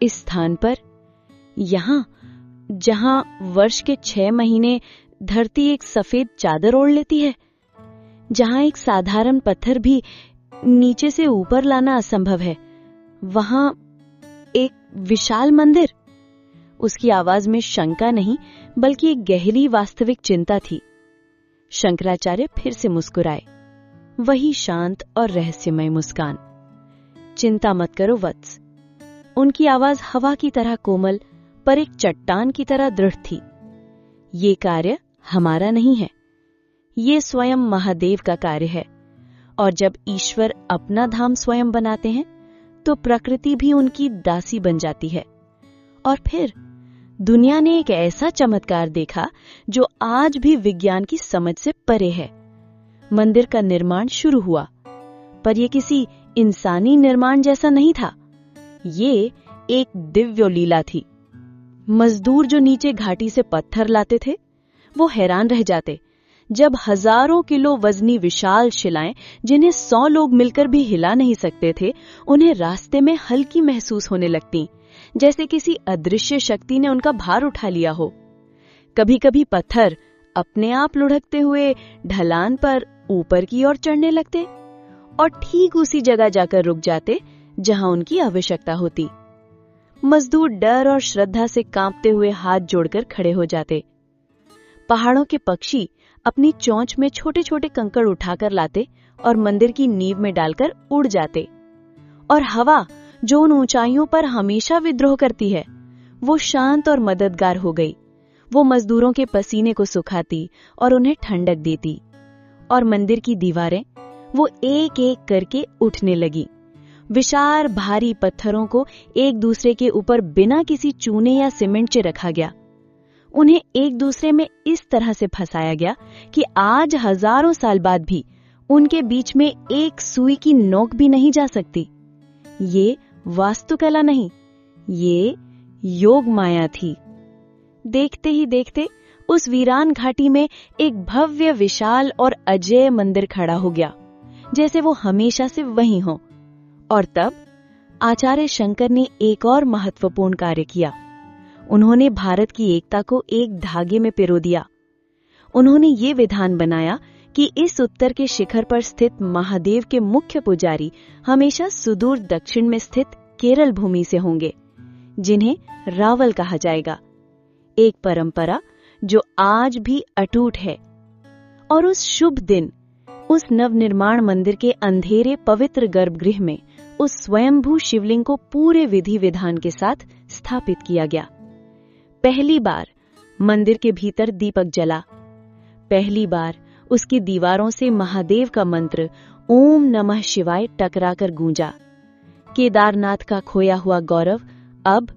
इस स्थान पर, यहां जहां वर्ष के 6 महीने धरती एक सफेद चादर ओढ़ लेती है, जहां एक साधारण पत्थर भी नीचे से ऊपर लाना असंभव है, वहां एक विशाल मंदिर। उसकी आवाज में शंका नहीं बल्कि एक गहरी वास्तविक चिंता थी। शंकराचार्य फिर से मुस्कुराए, वही शांत और रहस्यमय मुस्कान। चिंता मत करो वत्स। उनकी आवाज हवा की तरह कोमल पर एक चट्टान की तरह दृढ़ थी। ये कार्य हमारा नहीं है, ये स्वयं महादेव का कार्य है, और जब ईश्वर अपना धाम स्वयं बनाते हैं तो प्रकृति भी उनकी दासी बन जाती है। और फिर दुनिया ने एक ऐसा चमत्कार देखा जो आज भी विज्ञान की समझ से परे है। मंदिर का निर्माण शुरू हुआ, पर यह किसी इंसानी निर्माण जैसा नहीं था, ये एक दिव्य लीला थी। मजदूर जो नीचे घाटी से पत्थर लाते थे, वो हैरान रह जाते जब हजारों किलो वजनी विशाल शिलाएं, जिन्हें 100 लोग मिलकर भी हिला नहीं सकते थे, उन्हें रास्ते में हल्की महसूस होने लगती, जैसे किसी अदृश्य शक्ति ने उनका भार उठा लिया हो। कभी कभी पत्थर अपने आप लुढ़कते हुए ढलान पर ऊपर की ओर चढ़ने लगते और ठीक उसी जगह जाकर रुक जाते जहां उनकी आवश्यकता होती। मजदूर डर और श्रद्धा से कांपते हुए हाथ जोड़कर खड़े हो जाते। पहाड़ों के पक्षी अपनी चोंच में छोटे छोटे कंकड़ उठाकर लाते और मंदिर की नींव में डालकर उड़ जाते। और हवा जो उन ऊंचाइयों पर हमेशा विद्रोह करती है, वो शांत और मददगार हो गई। वो मजदूरों के पसीने को सुखाती और उन्हें ठंडक देती। और मंदिर की दीवारें वो एक एक करके उठने लगी। विशाल भारी पत्थरों को एक दूसरे के ऊपर बिना किसी चूने या सीमेंट से रखा गया। उन्हें एक दूसरे में इस तरह से फंसाया गया कि आज हजारों साल बाद भी उनके बीच में एक सुई की नोक भी नहीं जा सकती। ये वास्तुकला नहीं, ये योग माया थी। देखते ही देखते उस वीरान घाटी में एक भव्य विशाल और अजेय मंदिर खड़ा हो गया, जैसे वो हमेशा से वहीं हो। और तब आचार्य शंकर ने एक और महत्वपूर्ण कार्य किया। उन्होंने भारत की एकता को एक धागे में पिरो दिया। उन्होंने ये विधान बनाया कि इस उत्तर के शिखर पर स्थित महादेव के मुख्य पुजारी हमेशा सुदूर दक्षिण में स्थित केरल भूमि से होंगे, जिन्हें रावल कहा जाएगा। एक परंपरा जो आज भी अटूट है। और उस शुभ दिन उस नवनिर्माण मंदिर के अंधेरे पवित्र गर्भगृह में उस स्वयंभू शिवलिंग को पूरे विधि विधान के साथ स्थापित किया गया। पहली बार मंदिर के भीतर दीपक जला। पहली बार उसकी दीवारों से महादेव का मंत्र ओम नमः शिवाय टकराकर गूंजा। केदारनाथ का खोया हुआ गौरव अब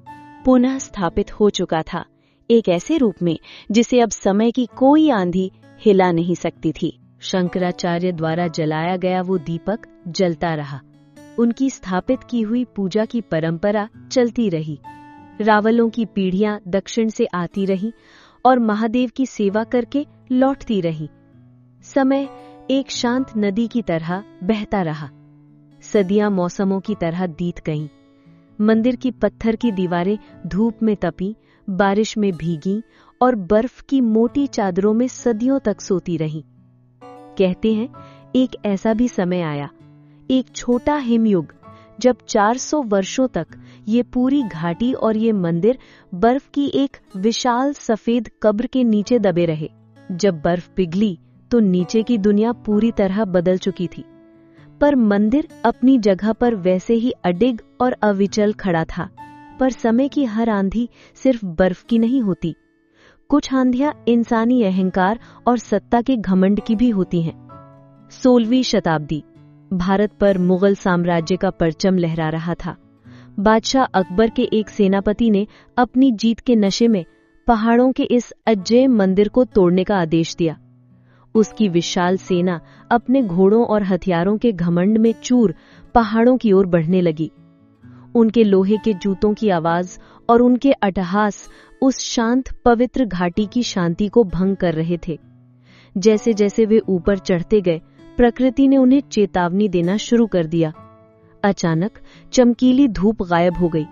पुनः स्थापित हो चुका था, एक ऐसे रूप में जिसे अब समय की कोई आंधी हिला नहीं सकती थी। शंकराचार्य द्वारा जलाया गया वो दीपक जलता रहा। उनकी स्थापित की हुई पूजा की परंपरा चलती रही। रावलों की पीढ़ियां दक्षिण से आती रहीं और महादेव की सेवा करके लौटती रहीं। समय एक शांत नदी की तरह बहता रहा। सदियां मौसमों की तरह बीत गईं। मंदिर की पत्थर की दीवारें धूप में तपी, बारिश में भीगी और बर्फ की मोटी चादरों में सदियों तक सोती रहीं। कहते हैं एक ऐसा भी समय आया, एक छोटा हिमयुग, जब 400 वर्षों तक ये पूरी घाटी और ये मंदिर बर्फ की एक विशाल सफेद कब्र के नीचे दबे रहे। जब बर्फ पिघली तो नीचे की दुनिया पूरी तरह बदल चुकी थी, पर मंदिर अपनी जगह पर वैसे ही अडिग और अविचल खड़ा था। पर समय की हर आंधी सिर्फ बर्फ की नहीं होती, कुछ आंधियां इंसानी अहंकार और सत्ता के घमंड की भी होती हैं। 16वीं शताब्दी, भारत पर मुगल साम्राज्य का परचम लहरा रहा था। बादशाह अकबर के एक सेनापति ने अपनी जीत के नशे में पहाड़ों के इस अजेय मंदिर को तोड़ने का आदेश दिया। उसकी विशाल सेना अपने घोड़ों और हथियारों के घमंड में चूर पहाड़ों की ओर बढ़ने लगी। उनके लोहे के जूतों की आवाज और उनके अट्टहास उस शांत पवित्र घाटी की शांति को भंग कर रहे थे। जैसे जैसे वे ऊपर चढ़ते गए, प्रकृति ने उन्हें चेतावनी देना शुरू कर दिया। अचानक चमकीली धूप गायब हो गई।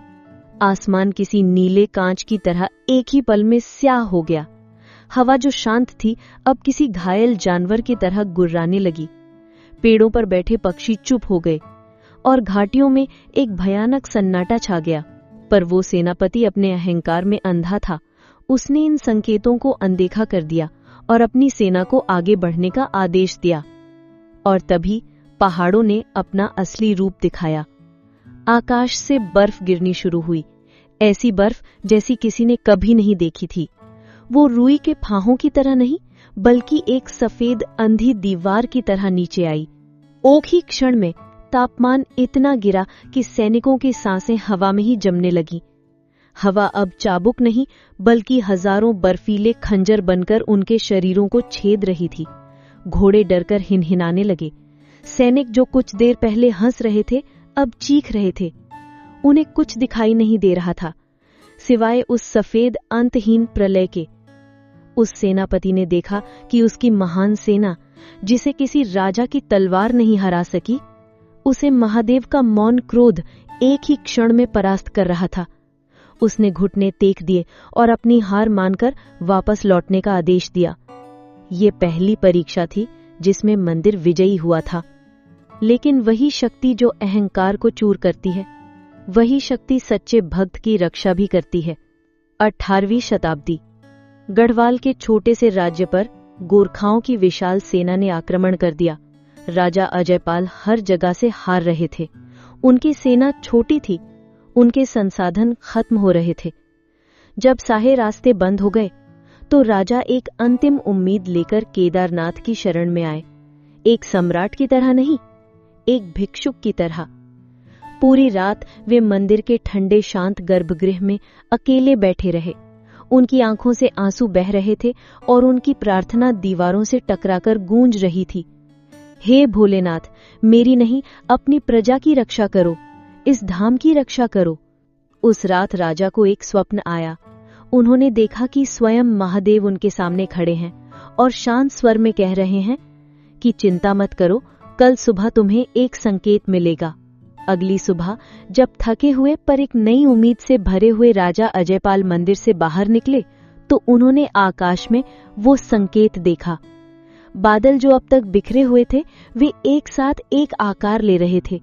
आसमान किसी नीले कांच की तरह एक ही पल में स्याह हो गया। हवा जो शांत थी अब किसी घायल जानवर की तरह गुर्राने लगी। पेड़ों पर बैठे पक्षी चुप हो गए और घाटियों में एक भयानक सन्नाटा छा गया। पर वो सेनापति अपने अहंकार में अंधा था। उसने इन संकेतों को अनदेखा कर दिया और अपनी सेना को आगे बढ़ने का आदेश दिया। और तभी पहाड़ों ने अपना असली रूप दिखाया। आकाश से बर्फ गिरनी शुरू हुई, ऐसी बर्फ जैसी किसी ने कभी नहीं देखी थी। वो रुई के फाहों की तरह नहीं, बल्कि एक सफेद अंधी दीवार की तरह नीचे आई। एक ही क्षण में तापमान इतना गिरा कि सैनिकों की सांसें हवा में ही जमने लगी। हवा अब चाबुक नहीं, बल्कि हजारों बर्फीले खंजर बनकर उनके शरीरों को छेद रही थी। घोड़े डरकर हिनहिनाने लगे। सैनिक जो कुछ देर पहले हंस रहे थे, अब चीख रहे थे। उन्हें कुछ दिखाई नहीं दे रहा था, सिवाय उस सफेद अंतहीन प्रलय के। उस सेनापति ने देखा कि उसकी महान सेना, जिसे किसी राजा की तलवार नहीं हरा सकी, उसे महादेव का मौन क्रोध एक ही क्षण में परास्त कर रहा था। उसने घुटने टेक दिए और अपनी हार मानकर वापस लौटने का आदेश दिया। ये पहली परीक्षा थी जिसमें मंदिर विजयी हुआ था। लेकिन वही शक्ति जो अहंकार को चूर करती है, वही शक्ति सच्चे भक्त की रक्षा भी करती है। 18वीं शताब्दी, गढ़वाल के छोटे से राज्य पर गोरखाओं की विशाल सेना ने आक्रमण कर दिया। राजा अजयपाल हर जगह से हार रहे थे। उनकी सेना छोटी थी, उनके संसाधन खत्म हो रहे थे। जब सारे रास्ते बंद हो गए तो राजा एक अंतिम उम्मीद लेकर केदारनाथ की शरण में आए। एक सम्राट की तरह नहीं, एक भिक्षुक की तरह। पूरी रात वे मंदिर के ठंडे शांत गर्भगृह में अकेले बैठे रहे। उनकी आंखों से आंसू बह रहे थे और उनकी प्रार्थना दीवारों से टकराकर गूंज रही थी। हे भोलेनाथ, मेरी नहीं, अपनी प्रजा की रक्षा करो, इस धाम की रक्षा करो। उस रात राजा को एक स्वप्न आया। उन्होंने देखा कि स्वयं महादेव उनके सामने खड़े हैं और शांत स्वर में कह रहे हैं कि चिंता मत करो, कल सुबह तुम्हें एक संकेत मिलेगा। अगली सुबह जब थके हुए पर एक नई उम्मीद से भरे हुए राजा अजयपाल मंदिर से बाहर निकले तो उन्होंने आकाश में वो संकेत देखा। बादल जो अब तक बिखरे हुए थे, वे एक साथ एक आकार ले रहे थे।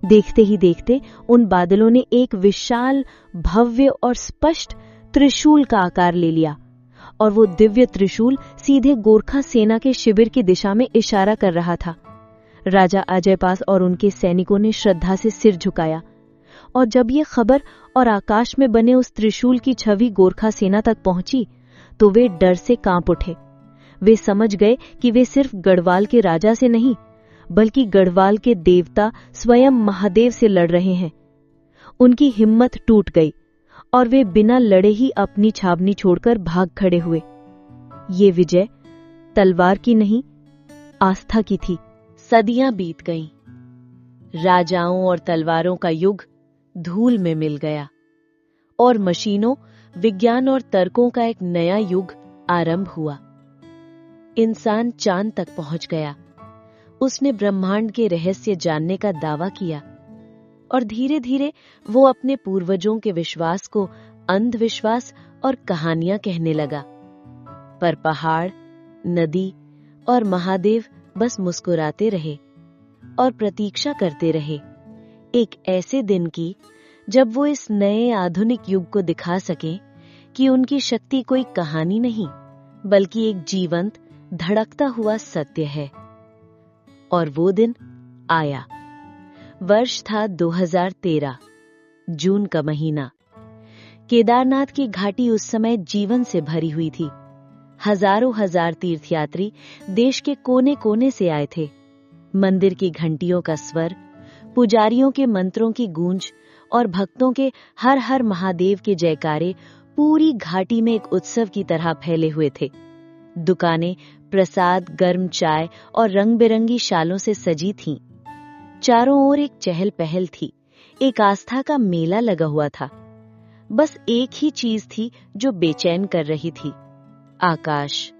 देखते ही देखते उन बादलों ने एक विशाल, भव्य और स्पष्ट त्रिशूल का आकार ले लिया और वो दिव्य त्रिशूल सीधे गोरखा सेना के शिविर की दिशा में इशारा कर रहा था। राजा अजयपाल और उनके सैनिकों ने श्रद्धा से सिर झुकाया और जब ये खबर और आकाश में बने उस त्रिशूल की छवि गोरखा सेना तक पहुंची तो वे डर से कांप उठे। वे समझ गए कि वे सिर्फ गढ़वाल के राजा से नहीं, बल्कि गढ़वाल के देवता स्वयं महादेव से लड़ रहे हैं। उनकी हिम्मत टूट गई और वे बिना लड़े ही अपनी छावनी छोड़कर भाग खड़े हुए। ये विजय तलवार की नहीं, आस्था की थी। सदियां बीत गईं। राजाओं और तलवारों का युग धूल में मिल गया और मशीनों, विज्ञान और तर्कों का एक नया युग आरंभ हुआ। इंसान चांद तक पहुंच गया। उसने ब्रह्मांड के रहस्य जानने का दावा किया और धीरे धीरे वो अपने पूर्वजों के विश्वास को अंधविश्वास और कहानियां कहने लगा। पर पहाड़, नदी और महादेव बस मुस्कुराते रहे और प्रतीक्षा करते रहे एक ऐसे दिन की जब वो इस नए आधुनिक युग को दिखा सकें कि उनकी शक्ति कोई कहानी नहीं बल्कि एक जीवंत धड़कता हुआ सत्य है। और वो दिन आया। वर्ष था 2013, जून का महीना। केदारनाथ की घाटी उस समय जीवन से भरी हुई थी। हजारों हजार तीर्थयात्री देश के कोने कोने से आए थे। मंदिर की घंटियों का स्वर, पुजारियों के मंत्रों की गूंज और भक्तों के हर हर महादेव के जयकारे पूरी घाटी में एक उत्सव की तरह फैले हुए थे। दुकानें प्रसाद, गर्म चाय और रंग बिरंगी शालों से सजी थीं। चारों ओर एक चहल पहल थी, एक आस्था का मेला लगा हुआ था। बस एक ही चीज थी जो बेचैन कर रही थी, आकाश।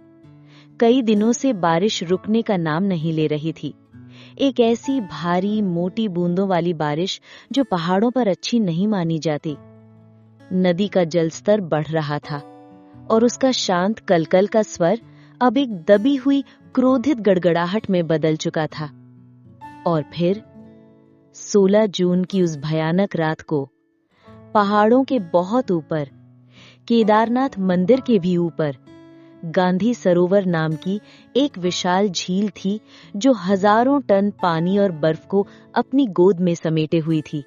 कई दिनों से बारिश रुकने का नाम नहीं ले रही थी। एक ऐसी भारी मोटी बूंदों वाली बारिश जो पहाड़ों पर अच्छी नहीं मानी जाती। नदी का जलस्तर बढ़ रहा था और उसका शांत कलकल का स्वर अब एक दबी हुई क्रोधित गड़गड़ाहट में बदल चुका था। और फिर 16 जून की उस भयानक रात को पहाड़ों के बहुत ऊपर, केदारनाथ मंदिर के भी ऊपर, गांधी सरोवर नाम की एक विशाल झील थी जो हजारों टन पानी और बर्फ को अपनी गोद में समेटे हुई थी।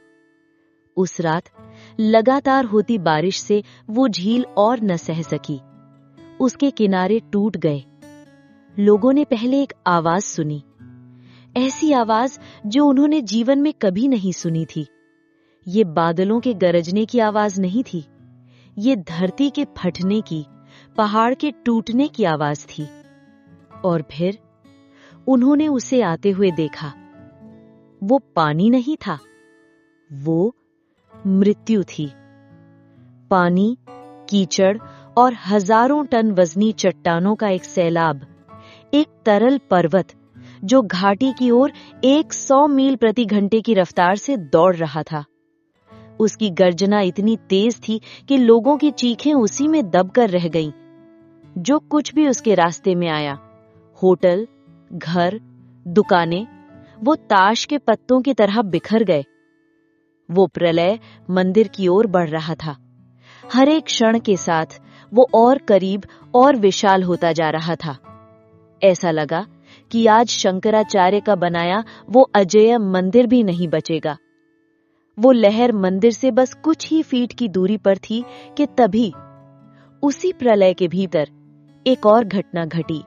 उस रात लगातार होती बारिश से वो झील और न सह सकी। उसके किनारे टूट गए। लोगों ने पहले एक आवाज सुनी, ऐसी आवाज जो उन्होंने जीवन में कभी नहीं सुनी थी। ये बादलों के गरजने की आवाज नहीं थी, ये धरती के फटने की, पहाड़ के टूटने की आवाज थी। और फिर उन्होंने उसे आते हुए देखा। वो पानी नहीं था, वो मृत्यु थी। पानी, कीचड़ और हजारों टन वजनी चट्टानों का एक सैलाब, एक तरल पर्वत जो घाटी की ओर 100 मील प्रति घंटे की रफ्तार से दौड़ रहा था। उसकी गर्जना इतनी तेज थी कि लोगों की चीखें उसी में दबकर रह गईं। जो कुछ भी उसके रास्ते में आया, होटल, घर, दुकानें, वो ताश के पत्तों की तरह बिखर गए। वो प्रलय मंदिर की ओर बढ़ रहा था। हर एक क्षण के साथ वो और करीब और विशाल होता जा रहा था। ऐसा लगा कि आज शंकराचार्य का बनाया वो अजेय मंदिर भी नहीं बचेगा। वो लहर मंदिर से बस कुछ ही फीट की दूरी पर थी कि तभी उसी प्रलय के भीतर एक और घटना घटी।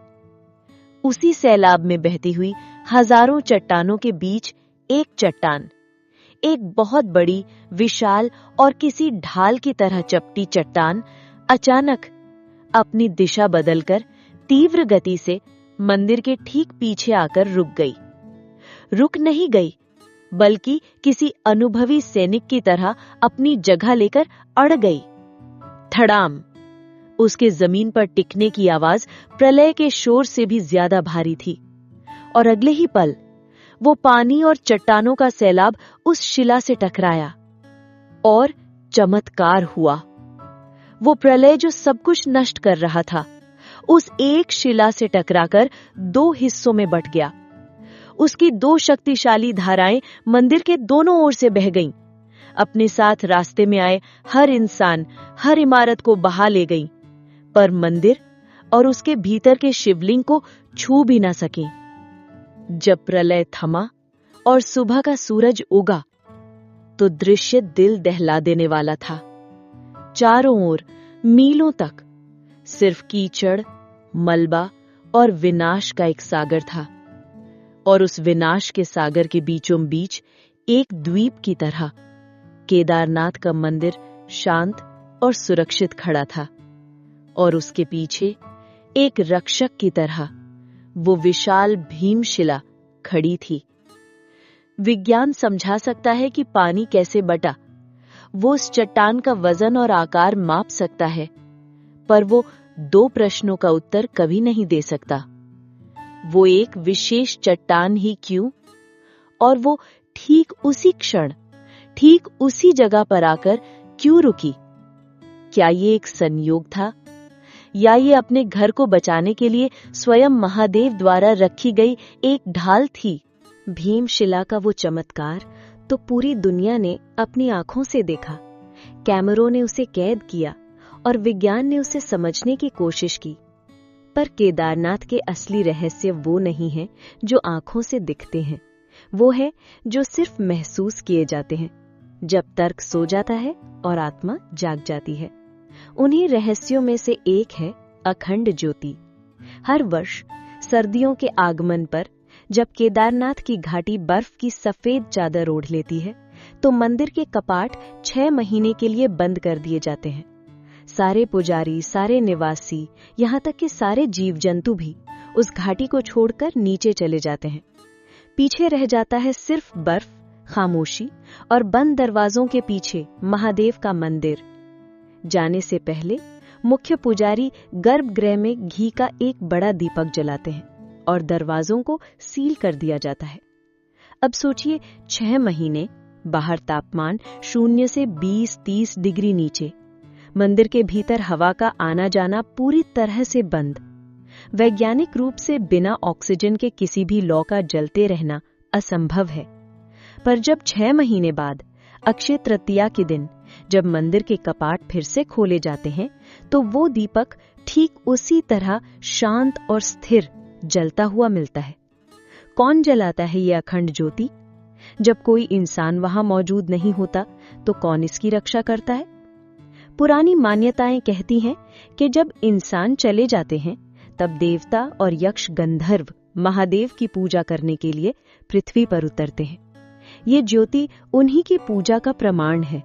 उसी सैलाब में बहती हुई हजारों चट्टानों के बीच एक चट्टान, एक बहुत बड़ी, विशाल और किसी ढाल की तरह चपटी चट्टान अचानक अपनी दिशा बदलकर तीव्र गति से मंदिर के ठीक पीछे आकर रुक गई। रुक नहीं गई, बल्कि किसी अनुभवी सैनिक की तरह अपनी जगह लेकर अड़ गई। धड़ाम! उसके जमीन पर टिकने की आवाज प्रलय के शोर से भी ज्यादा भारी थी। और अगले ही पल वो पानी और चट्टानों का सैलाब उस शिला से टकराया और चमत्कार हुआ। वो प्रलय जो सब कुछ नष्ट कर रहा था, उस एक शिला से टकराकर 2 हिस्सों में बंट गया। उसकी 2 शक्तिशाली धाराएं मंदिर के दोनों ओर से बह गईं। अपने साथ रास्ते में आए हर इंसान, हर इमारत को बहा ले गईं, पर मंदिर और उसके भीतर के शिवलिंग को छू भी ना सके। जब प्रलय थमा और सुबह का सूरज उगा, तो दृश्य दिल दहला देने वाला था। चारों ओर मीलों तक सिर्फ कीचड़, मलबा और विनाश का एक सागर था। और उस विनाश के सागर के बीचों बीच एक द्वीप की तरह केदारनाथ का मंदिर शांत और सुरक्षित खड़ा था। और उसके पीछे एक रक्षक की तरह वो विशाल भीमशिला खड़ी थी। विज्ञान समझा सकता है कि पानी कैसे बटा, वो उस चट्टान का वजन और आकार माप सकता है, पर वो 2 प्रश्नों का उत्तर कभी नहीं दे सकता। वो एक विशेष चट्टान ही क्यों, और वो ठीक उसी क्षण, ठीक उसी जगह पर आकर क्यों रुकी? क्या ये एक संयोग था, या ये अपने घर को बचाने के लिए स्वयं महादेव द्वारा रखी गई एक ढाल थी? भीमशिला का वो चमत्कार तो पूरी दुनिया ने अपनी आंखों से देखा। कैमरों ने उसे कैद किया और विज्ञान ने उसे समझने की कोशिश की। पर केदारनाथ के असली रहस्य वो नहीं है जो आंखों से दिखते हैं, वो है जो सिर्फ महसूस किए जाते हैं, जब तर्क सो जाता है और आत्मा जाग जाती है। उन्हीं रहस्यों में से एक है अखंड ज्योति। हर वर्ष सर्दियों के आगमन पर जब केदारनाथ की घाटी बर्फ की सफेद चादर ओढ़ लेती है, तो मंदिर के कपाट 6 महीने के लिए बंद कर दिए जाते हैं। सारे पुजारी, सारे निवासी, यहाँ तक कि सारे जीव जंतु भी उस घाटी को छोड़कर नीचे चले जाते हैं। पीछे रह जाता है सिर्फ बर्फ, खामोशी और बंद दरवाजों के पीछे महादेव का मंदिर। जाने से पहले मुख्य पुजारी गर्भगृह में घी का एक बड़ा दीपक जलाते हैं और दरवाजों को सील कर दिया जाता है। अब सोचिए, 6 महीने बाहर तापमान 0 से 20-30 डिग्री नीचे, मंदिर के भीतर हवा का आना जाना पूरी तरह से बंद। वैज्ञानिक रूप से बिना ऑक्सीजन के किसी भी लौ का जलते रहना असंभव है। पर जब 6 महीने बाद अक्षय तृतीया के दिन जब मंदिर के कपाट फिर से खोले जाते हैं, तो वो दीपक ठीक उसी तरह शांत और स्थिर जलता हुआ मिलता है। कौन जलाता है ये अखंड ज्योति? जब कोई इंसान वहां मौजूद नहीं होता, तो कौन इसकी रक्षा करता है? पुरानी मान्यताएं कहती हैं कि जब इंसान चले जाते हैं, तब देवता और यक्ष गंधर्व महादेव की पूजा करने के लिए पृथ्वी पर उतरते हैं। ये ज्योति उन्हीं की पूजा का प्रमाण है।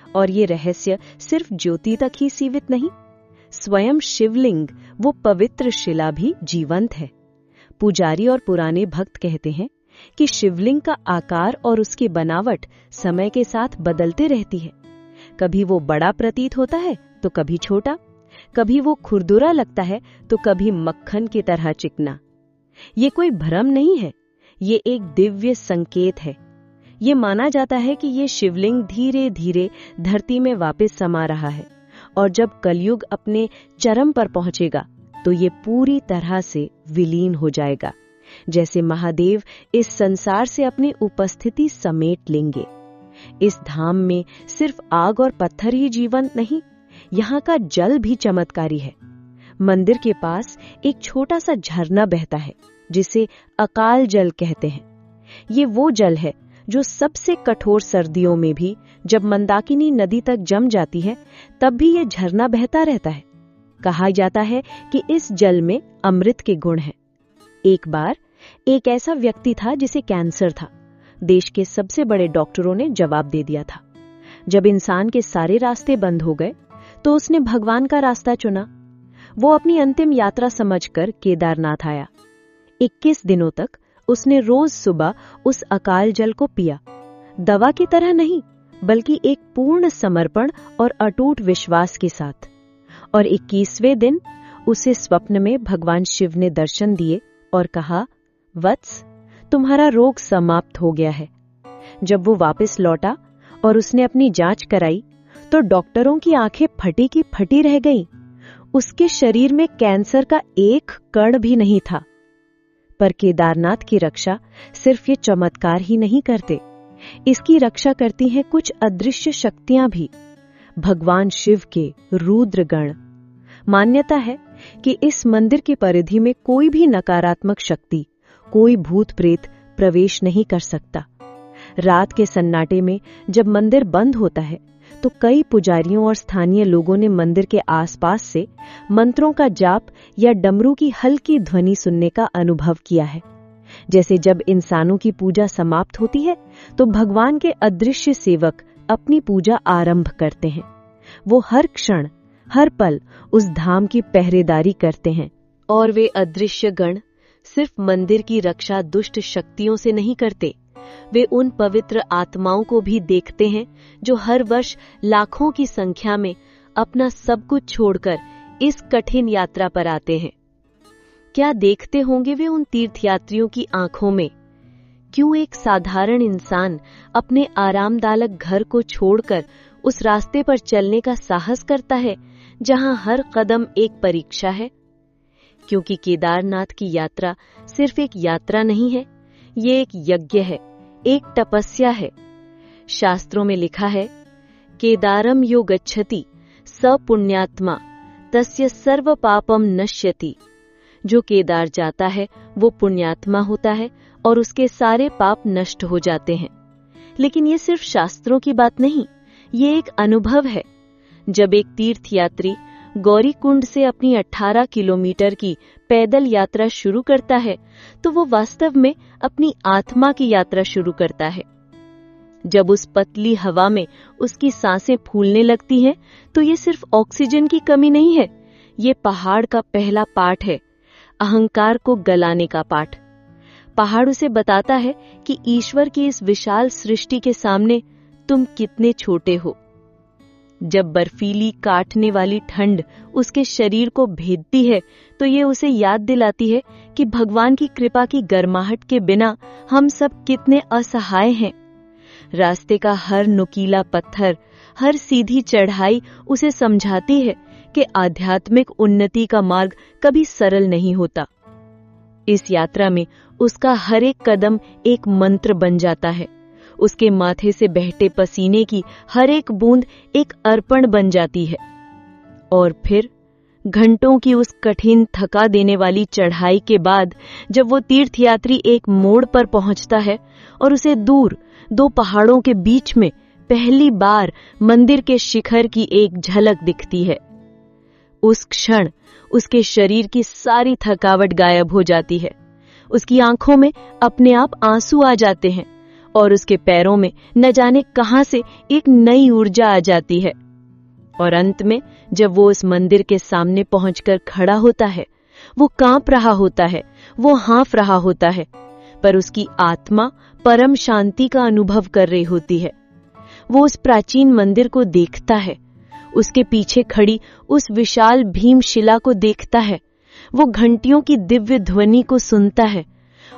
और ये रहस्य सिर्फ ज्योति तक ही सीमित नहीं, स्वयं शिवलिंग, वो पवित्र शिला भी जीवंत है। पुजारी और पुराने भक्त कहते हैं कि शिवलिंग का आकार और उसकी बनावट समय के साथ बदलते रहती है। कभी वो बड़ा प्रतीत होता है तो कभी छोटा, कभी वो खुरदुरा लगता है तो कभी मक्खन की तरह चिकना। ये कोई भ्रम नहीं है, ये एक दिव्य संकेत है। ये माना जाता है कि ये शिवलिंग धीरे धीरे धरती में वापस समा रहा है, और जब कलयुग अपने चरम पर पहुंचेगा तो ये पूरी तरह से विलीन हो जाएगा, जैसे महादेव इस संसार से अपनी उपस्थिति समेट लेंगे। इस धाम में सिर्फ आग और पत्थर ही जीवंत नहीं, यहाँ का जल भी चमत्कारी है। मंदिर के पास एक छोटा सा झरना बहता है जिसे अकाल जल कहते हैं। ये वो जल है जो सबसे कठोर सर्दियों में भी जब मंदाकिनी नदी तक जम जाती है, तब भी ये झरना बहता रहता है। कहा जाता है कि इस जल में अमृत के गुण हैं। एक बार एक ऐसा व्यक्ति था जिसे कैंसर था। देश के सबसे बड़े डॉक्टरों ने जवाब दे दिया था। जब इंसान के सारे रास्ते बंद हो गए, तो उसने भगवान का रास्ता चुना। वो अपनी अंतिम यात्रा समझकर केदारनाथ आया। 21 दिनों तक उसने रोज सुबह उस अकाल जल को पिया, दवा की तरह नहीं, बल्कि एक पूर्ण समर्पण और अटूट विश्वास के साथ। और 21वें दिन उसे स्वप्न में भगवान शिव ने दर्शन दिए और कहा, वत्स, तुम्हारा रोग समाप्त हो गया है। जब वो वापस लौटा और उसने अपनी जांच कराई, तो डॉक्टरों की आंखें फटी की फटी रह गईं। उसके शरीर में कैंसर का एक कण भी नहीं था। पर केदारनाथ की रक्षा सिर्फ ये चमत्कार ही नहीं करते, इसकी रक्षा करती हैं कुछ अदृश्य शक्तियां भी, भगवान शिव के रुद्रगण। मान्यता है कि इस मंदिर की परिधि में कोई भी नकारात्मक शक्ति, कोई भूत प्रेत प्रवेश नहीं कर सकता। रात के सन्नाटे में जब मंदिर बंद होता है, तो कई पुजारियों और स्थानीय लोगों ने मंदिर के आसपास से मंत्रों का जाप या डमरू की हल्की ध्वनि सुनने का अनुभव किया है। जैसे जब इंसानों की पूजा समाप्त होती है, तो भगवान के अदृश्य सेवक अपनी पूजा आरंभ करते हैं। वो हर क्षण, हर पल उस धाम की पहरेदारी करते हैं। और वे अदृश्य गण सिर्फ मंदिर की रक्षा दुष्ट शक्तियों से नहीं करते, वे उन पवित्र आत्माओं को भी देखते हैं जो हर वर्ष लाखों की संख्या में अपना सब कुछ छोड़कर इस कठिन यात्रा पर आते हैं। क्या देखते होंगे वे उन तीर्थयात्रियों की आंखों में? क्यों एक साधारण इंसान अपने आरामदायक घर को छोड़कर उस रास्ते पर चलने का साहस करता है जहां हर कदम एक परीक्षा है? क्योंकि केदारनाथ की यात्रा सिर्फ एक यात्रा नहीं है, ये एक यज्ञ है, एक तपस्या है। शास्त्रों में लिखा है, केदारम यो गच्छति स पुण्यात्मा तस्य सर्व पापम नश्यति। जो केदार जाता है वो पुण्यात्मा होता है और उसके सारे पाप नष्ट हो जाते हैं। लेकिन ये सिर्फ शास्त्रों की बात नहीं, ये एक अनुभव है। जब एक तीर्थयात्री गौरीकुंड से अपनी 18 किलोमीटर की पैदल यात्रा शुरू करता है तो वो वास्तव में अपनी आत्मा की यात्रा शुरू करता है। जब उस पतली हवा में उसकी सांसें फूलने लगती हैं तो ये सिर्फ ऑक्सीजन की कमी नहीं है, ये पहाड़ का पहला पाठ है, अहंकार को गलाने का पाठ। पहाड़ उसे बताता है कि ईश्वर की इस विशाल सृष्टि के सामने तुम कितने छोटे हो। जब बर्फीली काटने वाली ठंड उसके शरीर को भेदती है तो ये उसे याद दिलाती है कि भगवान की कृपा की गर्माहट के बिना हम सब कितने असहाय हैं। रास्ते का हर नुकीला पत्थर, हर सीधी चढ़ाई उसे समझाती है कि आध्यात्मिक उन्नति का मार्ग कभी सरल नहीं होता। इस यात्रा में उसका हर एक कदम एक मंत्र बन जाता है। उसके माथे से बहते पसीने की हर एक बूंद एक अर्पण बन जाती है। और फिर घंटों की उस कठिन थका देने वाली चढ़ाई के बाद जब वो तीर्थयात्री एक मोड़ पर पहुंचता है और उसे दूर 2 पहाड़ों के बीच में पहली बार मंदिर के शिखर की एक झलक दिखती है, उस क्षण उसके शरीर की सारी थकावट गायब हो जाती है। उसकी आंखों में अपने आप आंसू आ जाते हैं और उसके पैरों में न जाने कहां से एक नई ऊर्जा आ जाती है। और अंत में जब वो उस मंदिर के सामने पहुंचकर खड़ा होता है, वो कांप रहा होता है, वो हाँफ रहा होता है, पर उसकी आत्मा परम शांति का अनुभव कर रही होती है। वो उस प्राचीन मंदिर को देखता है, उसके पीछे खड़ी उस विशाल भीमशिला को देखता है, वो घंटियों की दिव्य ध्वनि को सुनता है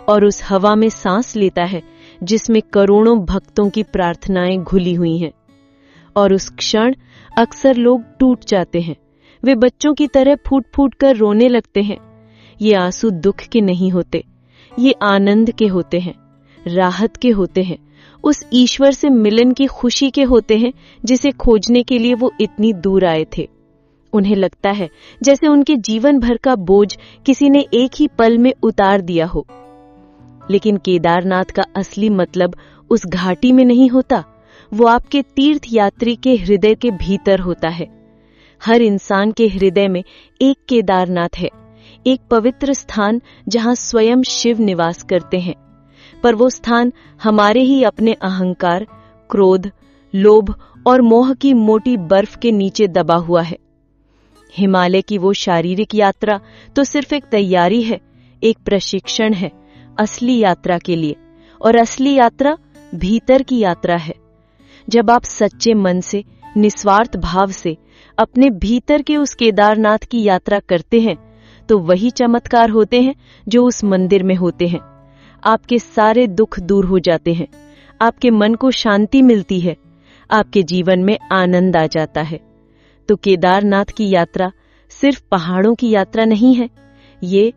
और उस हवा में सांस लेता है जिसमें करोड़ों भक्तों की प्रार्थनाएं घुली हुई हैं। और उस क्षण अक्सर लोग टूट जाते हैं, वे बच्चों की तरह फूट फूट कर रोने लगते हैं। ये आंसू दुख के नहीं होते, ये आनंद के होते हैं, राहत के होते हैं, उस ईश्वर से मिलन की खुशी के होते हैं जिसे खोजने के लिए वो इतनी दूर आए थे। उन्हें लगता है जैसे उनके जीवन भर का बोझ किसी ने एक ही पल में उतार दिया हो। लेकिन केदारनाथ का असली मतलब उस घाटी में नहीं होता, वो आपके तीर्थ यात्री के हृदय के भीतर होता है। हर इंसान के हृदय में एक केदारनाथ है, एक पवित्र स्थान जहां स्वयं शिव निवास करते हैं। पर वो स्थान हमारे ही अपने अहंकार, क्रोध, लोभ और मोह की मोटी बर्फ के नीचे दबा हुआ है। हिमालय की वो शारीरिक यात्रा तो सिर्फ एक तैयारी है, एक प्रशिक्षण है असली यात्रा के लिए। और असली यात्रा भीतर की यात्रा है। जब आप सच्चे मन से, निस्वार्थ भाव से अपने भीतर के उस केदारनाथ की यात्रा करते हैं तो वही चमत्कार होते हैं जो उस मंदिर में होते हैं। आपके सारे दुख दूर हो जाते हैं, आपके मन को शांति मिलती है, आपके जीवन में आनंद आ जाता है। तो केदारनाथ की यात्रा सिर्फ पहाड़ों की यात्रा नहीं है, ये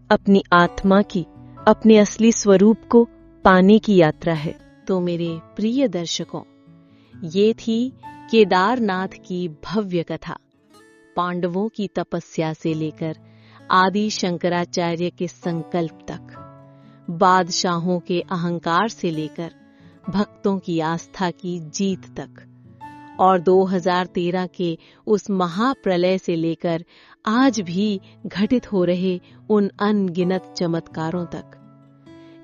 अपनी आत्मा की, अपने असली स्वरूप को पाने की यात्रा है। तो मेरे प्रिय दर्शकों, ये थी केदारनाथ की भव्य कथा। पांडवों की तपस्या से लेकर आदि शंकराचार्य के संकल्प तक, बादशाहों के अहंकार से लेकर भक्तों की आस्था की जीत तक, और 2013 के उस महाप्रलय से लेकर आज भी घटित हो रहे उन अनगिनत चमत्कारों तक।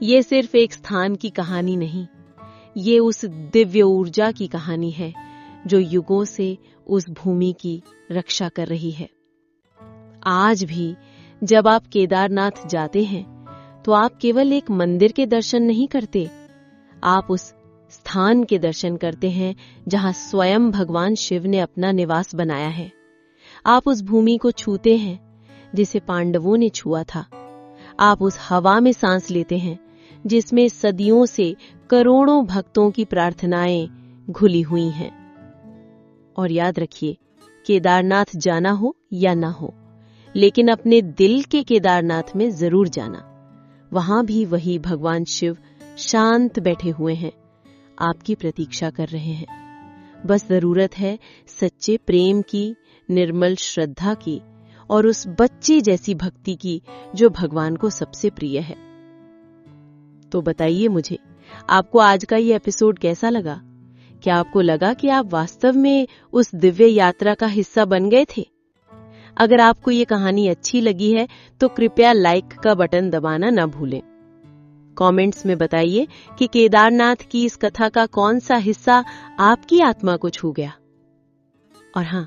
ये सिर्फ एक स्थान की कहानी नहीं, ये उस दिव्य ऊर्जा की कहानी है जो युगों से उस भूमि की रक्षा कर रही है। आज भी जब आप केदारनाथ जाते हैं तो आप केवल एक मंदिर के दर्शन नहीं करते, आप उस स्थान के दर्शन करते हैं जहां स्वयं भगवान शिव ने अपना निवास बनाया है। आप उस भूमि को छूते हैं जिसे पांडवों ने छुआ था। आप उस हवा में सांस लेते हैं जिसमें सदियों से करोड़ों भक्तों की प्रार्थनाएं घुली हुई हैं। और याद रखिए, केदारनाथ जाना हो या ना हो, लेकिन अपने दिल के केदारनाथ में जरूर जाना। वहां भी वही भगवान शिव शांत बैठे हुए हैं, आपकी प्रतीक्षा कर रहे हैं। बस जरूरत है सच्चे प्रेम की, निर्मल श्रद्धा की और उस बच्चे जैसी भक्ति की जो भगवान को सबसे प्रिय है। तो बताइए मुझे, आपको आज का ये एपिसोड कैसा लगा? क्या आपको लगा कि आप वास्तव में उस दिव्य यात्रा का हिस्सा बन गए थे? अगर आपको ये कहानी अच्छी लगी है तो कृपया लाइक का बटन दबाना ना भूलें। कमेंट्स में बताइए कि केदारनाथ की इस कथा का कौन सा हिस्सा आपकी आत्मा को छू गया। और हां,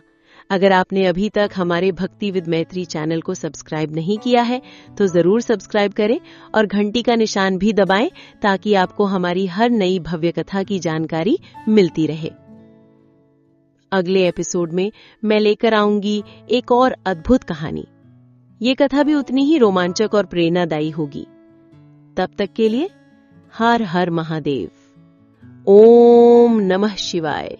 अगर आपने अभी तक हमारे भक्ति विद मैत्री चैनल को सब्सक्राइब नहीं किया है तो जरूर सब्सक्राइब करें और घंटी का निशान भी दबाएं ताकि आपको हमारी हर नई भव्य कथा की जानकारी मिलती रहे। अगले एपिसोड में मैं लेकर आऊंगी एक और अद्भुत कहानी। ये कथा भी उतनी ही रोमांचक और प्रेरणादायी होगी। तब तक के लिए हर हर महादेव। ओम नमः शिवाय।